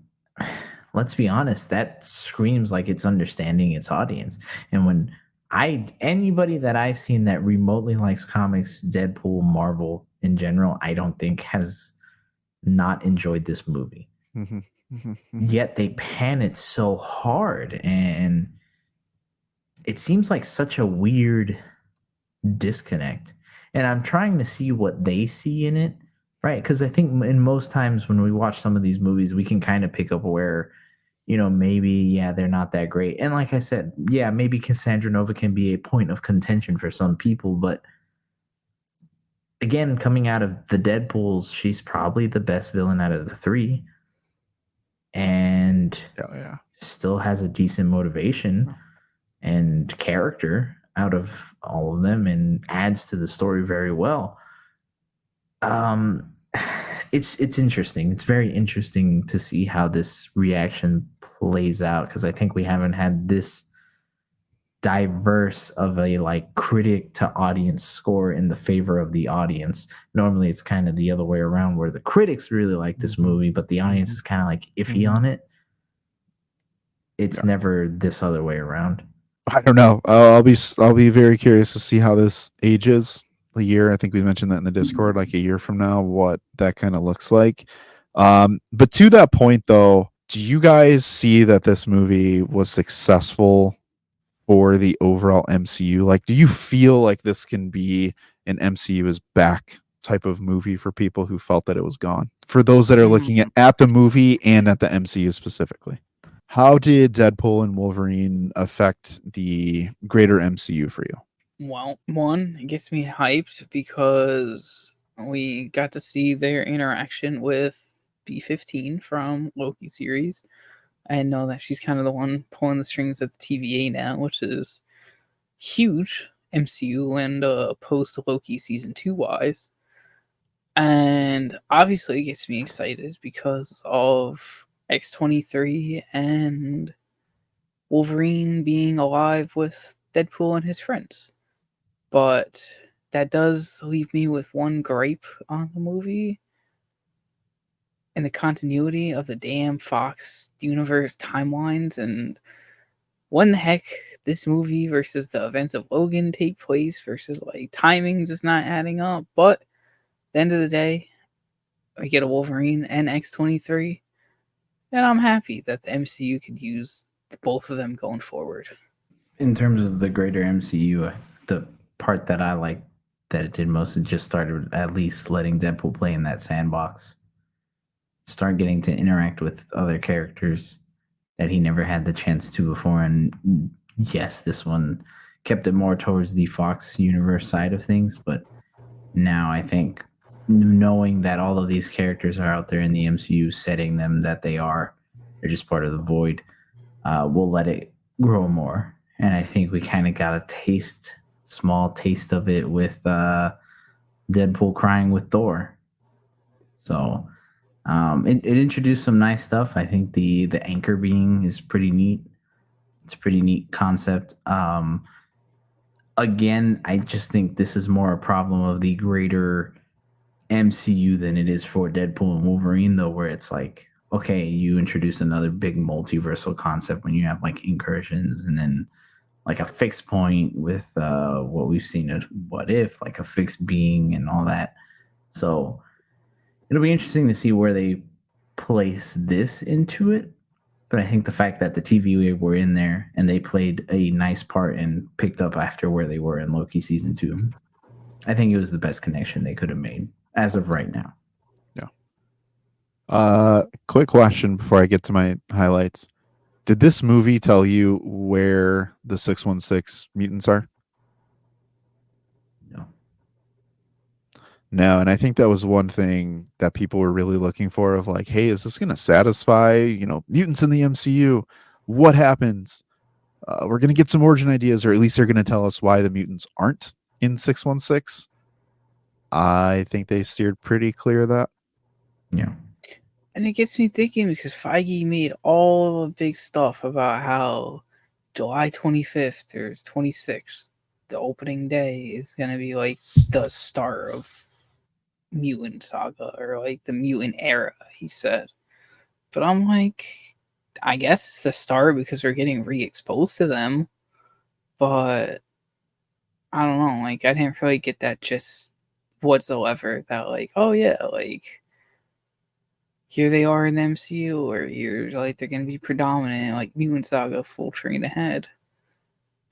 let's be honest, that screams like it's understanding its audience. And when anybody that I've seen that remotely likes comics, Deadpool, Marvel in general, I don't think has not enjoyed this movie. Yet they pan it so hard, and it seems like such a weird disconnect. And I'm trying to see what they see in it, right? Because I think in most times when we watch some of these movies, we can kind of pick up where, maybe, they're not that great. And like I said, maybe Cassandra Nova can be a point of contention for some people, but again, coming out of the Deadpools, she's probably the best villain out of the three. And still has a decent motivation and character out of all of them and adds to the story very well. It's interesting. It's very interesting to see how this reaction plays out, because I think we haven't had this diverse of a like critic to audience score in the favor of the audience. Normally it's kind of the other way around, where the critics really like this movie, but the audience is kind of like iffy on it. It's never this other way around. I don't know. I'll be very curious to see how this ages. A year, I think we mentioned that in the Discord, like a year from now, what that kind of looks like. But to that point, though, do you guys see that this movie was successful for the overall MCU? Like, do you feel like this can be an MCU is back type of movie for people who felt that it was gone. For those that are looking at the movie and at the MCU specifically. How did Deadpool and Wolverine affect the greater MCU for you? Well, one, it gets me hyped because we got to see their interaction with B-15 from Loki series. I know that she's kind of the one pulling the strings at the TVA now, which is huge MCU and post Loki season 2 wise. And obviously it gets me excited because of X-23 and Wolverine being alive with Deadpool and his friends. But that does leave me with one gripe on the movie. In the continuity of the damn Fox universe timelines, and when the heck this movie versus the events of Logan take place versus like timing just not adding up. But at the end of the day, we get a Wolverine and X-23, and I'm happy that the MCU could use both of them going forward. In terms of the greater MCU, the part that I like that it did most, it just started at least letting Deadpool play in that sandbox. Start getting to interact with other characters that he never had the chance to before. And yes, this one kept it more towards the Fox universe side of things, but now I think knowing that all of these characters are out there in the MCU, setting them that they're just part of the void, will let it grow more. And I think we kind of got a small taste of it with Deadpool crying with Thor. So it introduced some nice stuff. I think the anchor being is pretty neat. It's a pretty neat concept. Again, I just think this is more a problem of the greater MCU than it is for Deadpool and Wolverine, though, where it's like, okay, you introduce another big multiversal concept when you have like incursions and then like a fixed point with what we've seen of What If, like a fixed being and all that. So it'll be interesting to see where they place this into it. But I think the fact that the TV were in there and they played a nice part and picked up after where they were in Loki season 2, I think it was the best connection they could have made as of right now. Yeah. Quick question before I get to my highlights. Did this movie tell you where the 616 mutants are? No. No, and I think that was one thing that people were really looking for of like, hey, is this going to satisfy, mutants in the MCU? What happens? We're going to get some origin ideas, or at least they're going to tell us why the mutants aren't in 616. I think they steered pretty clear of that. Yeah. And it gets me thinking because Feige made all the big stuff about how July 25th or 26th, the opening day, is going to be like the start of mutant saga or like the mutant era, he said. But I'm like, I guess it's the start because we're getting re-exposed to them. But I don't know, like I didn't really get that just whatsoever that like, oh yeah, like here they are in the MCU, or here like they're gonna be predominant, like Mutant Saga full train ahead.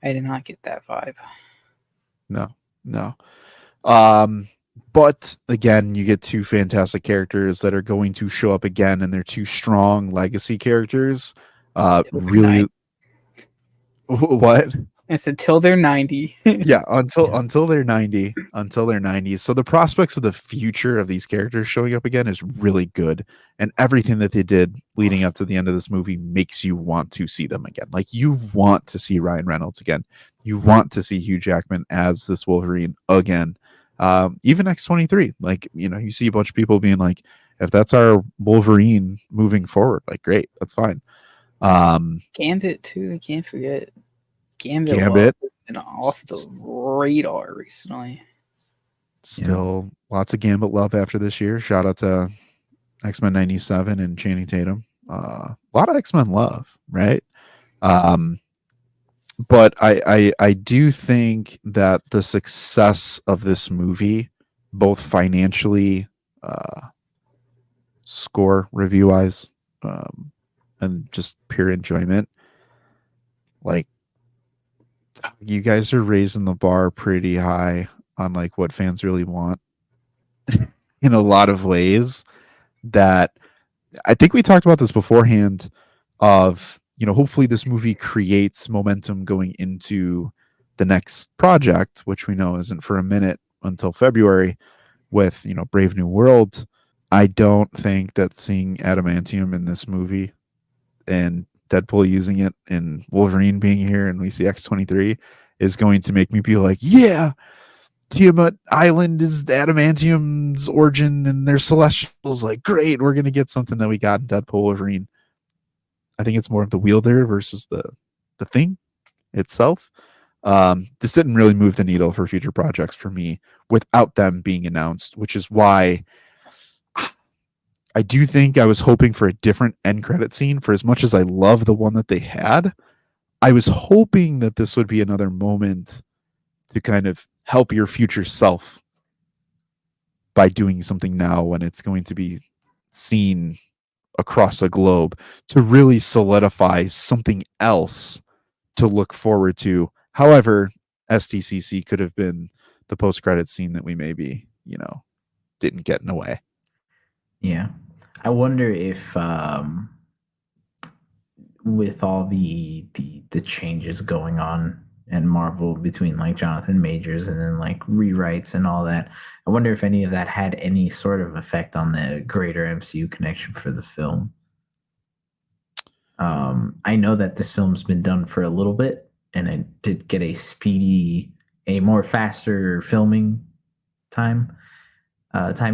I did not get that vibe. No. But again, you get two fantastic characters that are going to show up again, and they're two strong legacy characters. Really, what? It's until they're 90. Yeah, until they're 90, until they're 90. So the prospects of the future of these characters showing up again is really good, and everything that they did leading up to the end of this movie makes you want to see them again. Like you want to see Ryan Reynolds again, you want to see Hugh Jackman as this Wolverine again. Even X-23, like you see a bunch of people being like, if that's our Wolverine moving forward, like great, that's fine. Gambit too, I can't forget. Gambit has been off the radar recently. Still lots of Gambit love after this year. Shout out to X-Men 97 and Channing Tatum. A lot of X-Men love, right? But I do think that the success of this movie, both financially, score review wise, and just pure enjoyment, like you guys are raising the bar pretty high on like what fans really want in a lot of ways. That I think we talked about this beforehand of, hopefully this movie creates momentum going into the next project, which we know isn't for a minute until February with, Brave New World. I don't think that seeing adamantium in this movie and Deadpool using it and Wolverine being here and we see X-23 is going to make me be like, yeah, Tiamat Island is adamantium's origin and they're celestials. Like, great, we're gonna get something that we got in Deadpool Wolverine. I think it's more of the wielder versus the thing itself. This didn't really move the needle for future projects for me without them being announced, which is why I do think I was hoping for a different end credit scene. For as much as I love the one that they had, I was hoping that this would be another moment to kind of help your future self by doing something now when it's going to be seen across the globe, to really solidify something else to look forward to. However, STCC could have been the post-credit scene that we maybe, didn't get in a way. Yeah. I wonder if with all the changes going on in Marvel between like Jonathan Majors and then like rewrites and all that, I wonder if any of that had any sort of effect on the greater MCU connection for the film. I know that this film's been done for a little bit and it did get a more faster filming time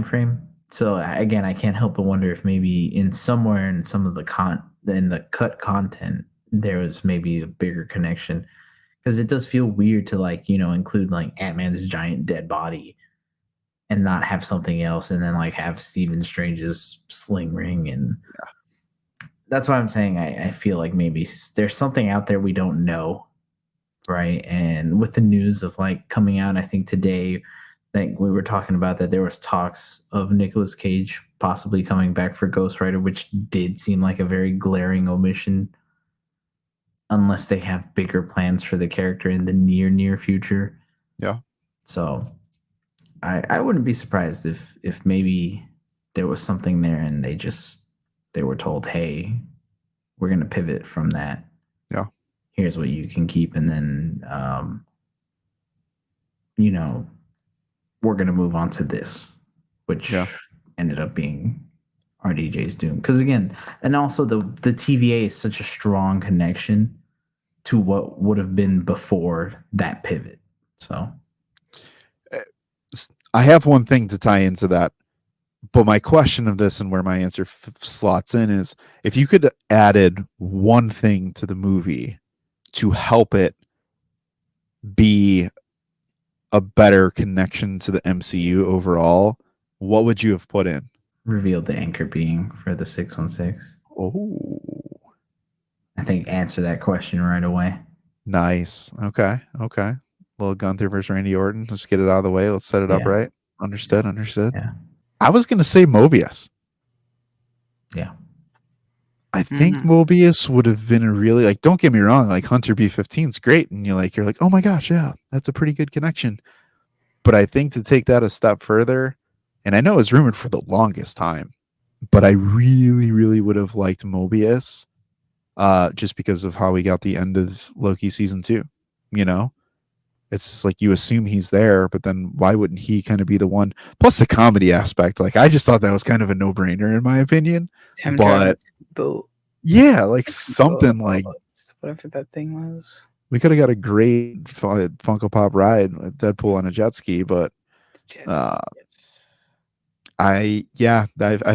frame. So again, I can't help but wonder if maybe in somewhere in some of the in the cut content there was maybe a bigger connection, because it does feel weird to like include like Ant-Man's giant dead body and not have something else, and then like have Stephen Strange's sling ring. And that's why I'm saying I feel like maybe there's something out there we don't know, right? And with the news of like coming out, I think today, think we were talking about that there was talks of Nicolas Cage possibly coming back for Ghost Rider, which did seem like a very glaring omission, unless they have bigger plans for the character in the near future. Yeah. So I wouldn't be surprised if maybe there was something there and they were told, hey, we're going to pivot from that. Yeah. Here's what you can keep. And then, we're going to move on to this, which ended up being RDJ's Doom. Because again, and also the TVA is such a strong connection to what would have been before that pivot. So I have one thing to tie into that, but my question of this and where my answer slots in is, if you could added one thing to the movie to help it be a better connection to the MCU overall, what would you have put in? Revealed the anchor being for the 616. Oh, I think answer that question right away. Nice. Okay. Little Gunther versus Randy Orton. Let's get it out of the way. Let's set it up right. Understood. Yeah. I was going to say Mobius. Yeah. I think Mobius would have been a really, like, don't get me wrong, like Hunter B-15 is great. And you're like, oh my gosh, yeah, that's a pretty good connection. But I think to take that a step further, and I know it's rumored for the longest time, but I really, really would have liked Mobius just because of how we got the end of Loki season 2. It's just like you assume he's there, but then why wouldn't he kind of be the one? Plus the comedy aspect. Like, I just thought that was kind of a no-brainer in my opinion. But boat. Yeah, like something like whatever that thing was. We could have got a great Funko Pop ride with Deadpool on a jet ski, but I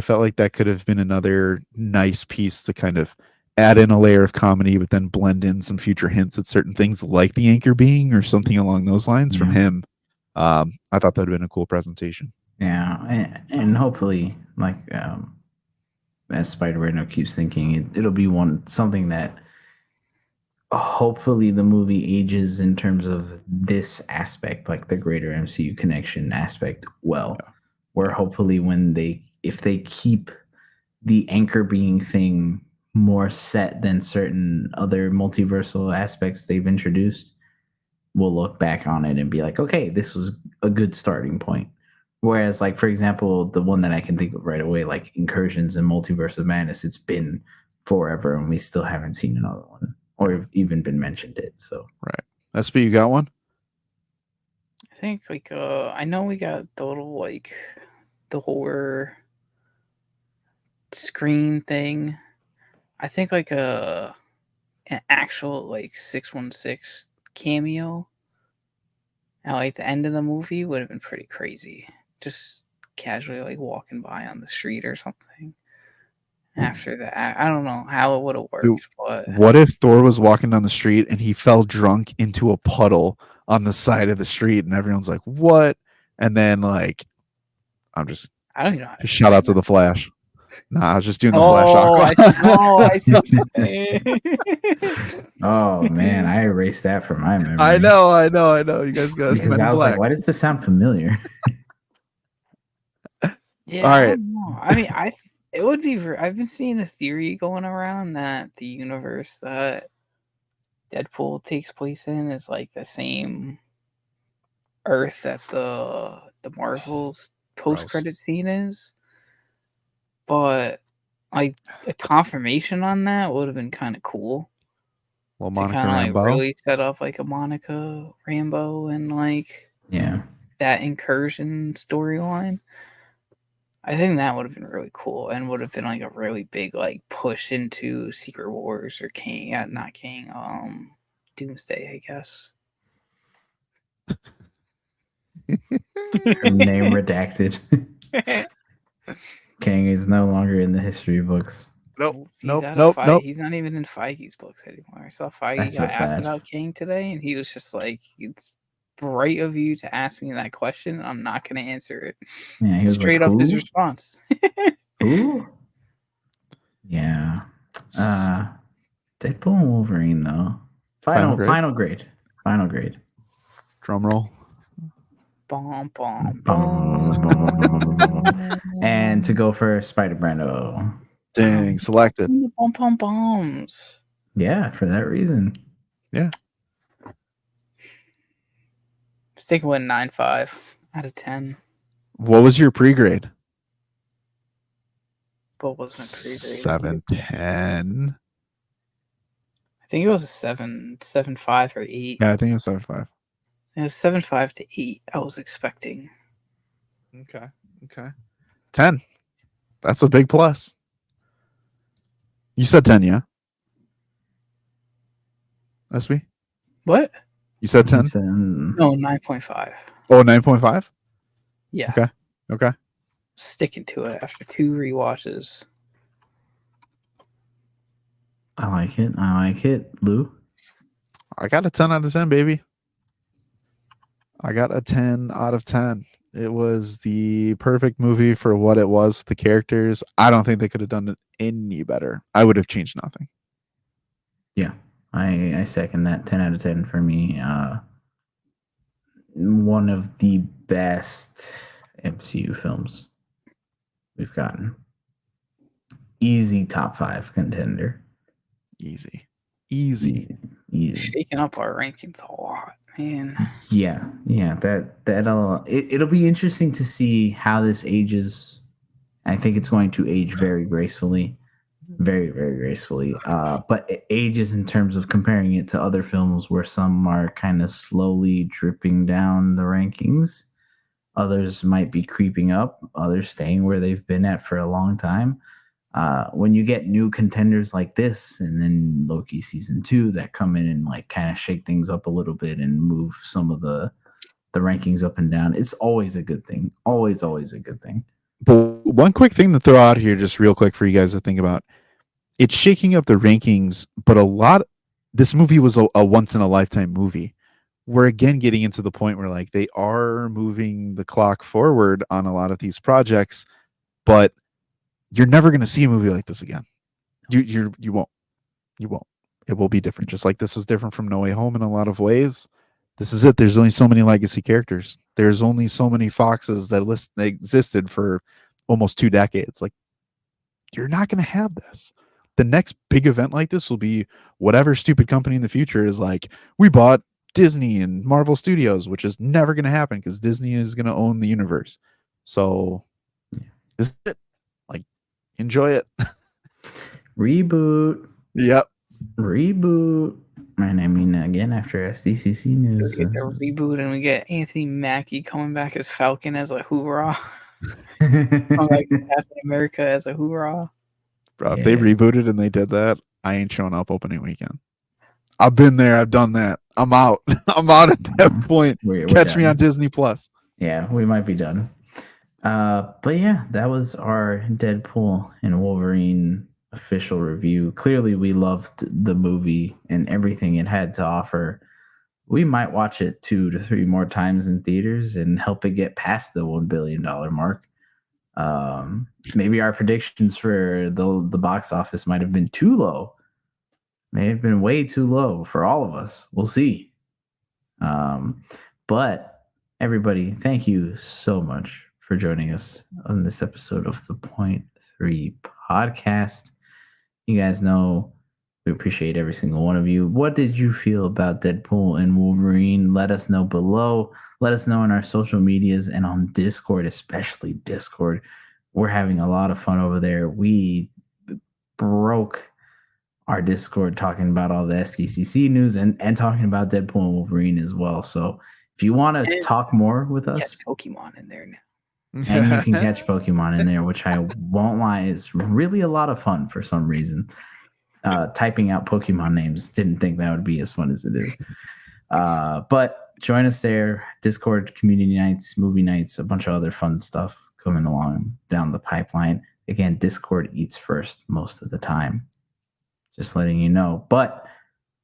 felt like that could have been another nice piece to kind of add in a layer of comedy, but then blend in some future hints at certain things like the anchor being or something along those lines from him. I thought that would have been a cool presentation. Yeah, and hopefully, like as Spider-Man keeps thinking, it'll be something that hopefully the movie ages in terms of this aspect, like the greater MCU connection aspect, where hopefully if they keep the anchor being thing more set than certain other multiversal aspects they've introduced, we'll look back on it and be like, okay, this was a good starting point. Whereas, like, for example, the one that I can think of right away, like Incursions and Multiverse of Madness, it's been forever and we still haven't seen another one or even been mentioned it. So, Right. SB, you got one? I think like I know we got the little like the horror screen thing. I think like an actual like 616 cameo at like the end of the movie would have been pretty crazy. Just casually like walking by on the street or something. After that, I don't know how it would have Dude, worked, but what if Thor was walking down the street and he fell drunk into a puddle on the side of the street and everyone's like, what? And then like, I'm just I don't even know how to shout out to explain the Flash. Nah, I was just doing the that. Flash I see what Aqua. you're saying. oh man, I erased that from my memory. I know. You guys got Because Men in I was like, Black. why does this sound familiar? Yeah, All I right. don't know. I mean, it would be. I've been seeing a theory going around that the universe that Deadpool takes place in is like the same Earth that the Marvel's post credit scene is, but like a confirmation on that would have been kind of cool Well, to Monica kind of like Rambeau. really set up like a Monica Rambeau and like Yeah. that incursion storyline. I think that would have been really cool and would have been like a really big like push into Secret Wars or King, not King, Doomsday, I guess. Name redacted. Kang is no longer in the history books. He's out of Nope. He's not even in Feige's books anymore. I saw Feige That's so got asked sad. about King today, and he was just like, "It's bright of you to ask me that question. I'm not going to answer it." Yeah, he was Straight like, up his who? response. Who? Yeah. Deadpool and Wolverine though. Final grade. Final grade. Drum roll. Bom, bom, bom. And to go for Spider Brando. Dang, selected. Bom, bom, bombs. Yeah, for that reason. Yeah. Sticking with 9.5 out of 10. What was your pre-grade? But wasn't a pre-grade. 7.10. I think it was a 7.5 or 8. Yeah, I think it's 7.5. It was 7.5 to 8. I was expecting. Okay. 10. That's a big plus. You said 10, yeah? SB? What? You said 10? No, 9.5. Oh, 9.5? Yeah. Okay. Sticking to it after 2 rewatches. I like it. Lou? I got a 10 out of 10, baby. I got a 10 out of 10. It was the perfect movie for what it was. The characters, I don't think they could have done it any better. I would have changed nothing. Yeah, I second that. 10 out of 10 for me. One of the best MCU films we've gotten. Easy top 5 contender. Easy. Shaking up our rankings a lot, man. Yeah. It'll be interesting to see how this ages. I think it's going to age very gracefully. Very, very gracefully. But it ages in terms of comparing it to other films where some are kind of slowly dripping down the rankings. Others might be creeping up, others staying where they've been at for a long time. When you get new contenders like this, and then Loki season 2 that come in and like kind of shake things up a little bit and move some of the rankings up and down, it's always a good thing. Always a good thing. But one quick thing to throw out here, just real quick for you guys to think about. It's shaking up the rankings, but this movie was a once in a lifetime movie. We're again getting into the point where like they are moving the clock forward on a lot of these projects, but you're never going to see a movie like this again. You won't. It will be different. Just like this is different from No Way Home in a lot of ways. This is it. There's only so many legacy characters. There's only so many Foxes that existed for almost 2 decades. Like, you're not going to have this. The next big event like this will be whatever stupid company in the future is like, we bought Disney and Marvel Studios, which is never going to happen because Disney is going to own the universe. So this is it. Like, enjoy it. Reboot. Yep. Reboot. And I mean, again, after SDCC news, We get the reboot, and we get Anthony Mackie coming back as Falcon as a hoorah. Coming back to Captain America as a hoorah. Bro, if they rebooted and they did that, I ain't showing up opening weekend. I've been there. I've done that. I'm out. I'm out at that point. We're Catch done. Me on Disney Plus. Yeah, we might be done. But yeah, that was our Deadpool and Wolverine official review. Clearly, we loved the movie and everything it had to offer. We might watch it 2 to 3 more times in theaters and help it get past the $1 billion mark. Maybe our predictions for the box office might have been too low. May have been way too low for all of us. We'll see. But everybody, thank you so much for joining us on this episode of the Point 3 podcast. You guys know we appreciate every single one of you. What did you feel about Deadpool and Wolverine? Let us know below. Let us know on our social medias and on Discord, especially Discord. We're having a lot of fun over there. We broke our Discord talking about all the SDCC news and talking about Deadpool and Wolverine as well. So if you want to talk more with us, catch Pokemon in there now. And you can catch Pokemon in there, which I won't lie is really a lot of fun for some reason. Typing out Pokemon names, didn't think that would be as fun as it is. But join us there. Discord, community nights, movie nights, a bunch of other fun stuff coming along down the pipeline. Again, Discord eats first most of the time. Just letting you know. But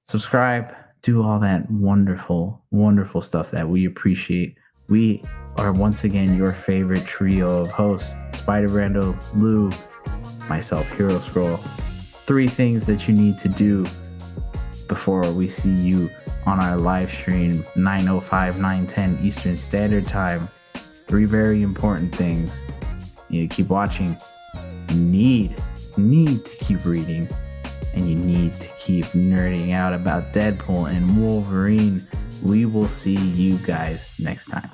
subscribe, do all that wonderful, wonderful stuff that we appreciate. We are once again your favorite trio of hosts, Spider Brando, Lou, myself, Hero Scroll. 3 things that you need to do before we see you on our live stream, 9:05, 9:10 Eastern Standard Time. 3 very important things. You need to keep watching. You need to keep reading. And you need to keep nerding out about Deadpool and Wolverine. We will see you guys next time.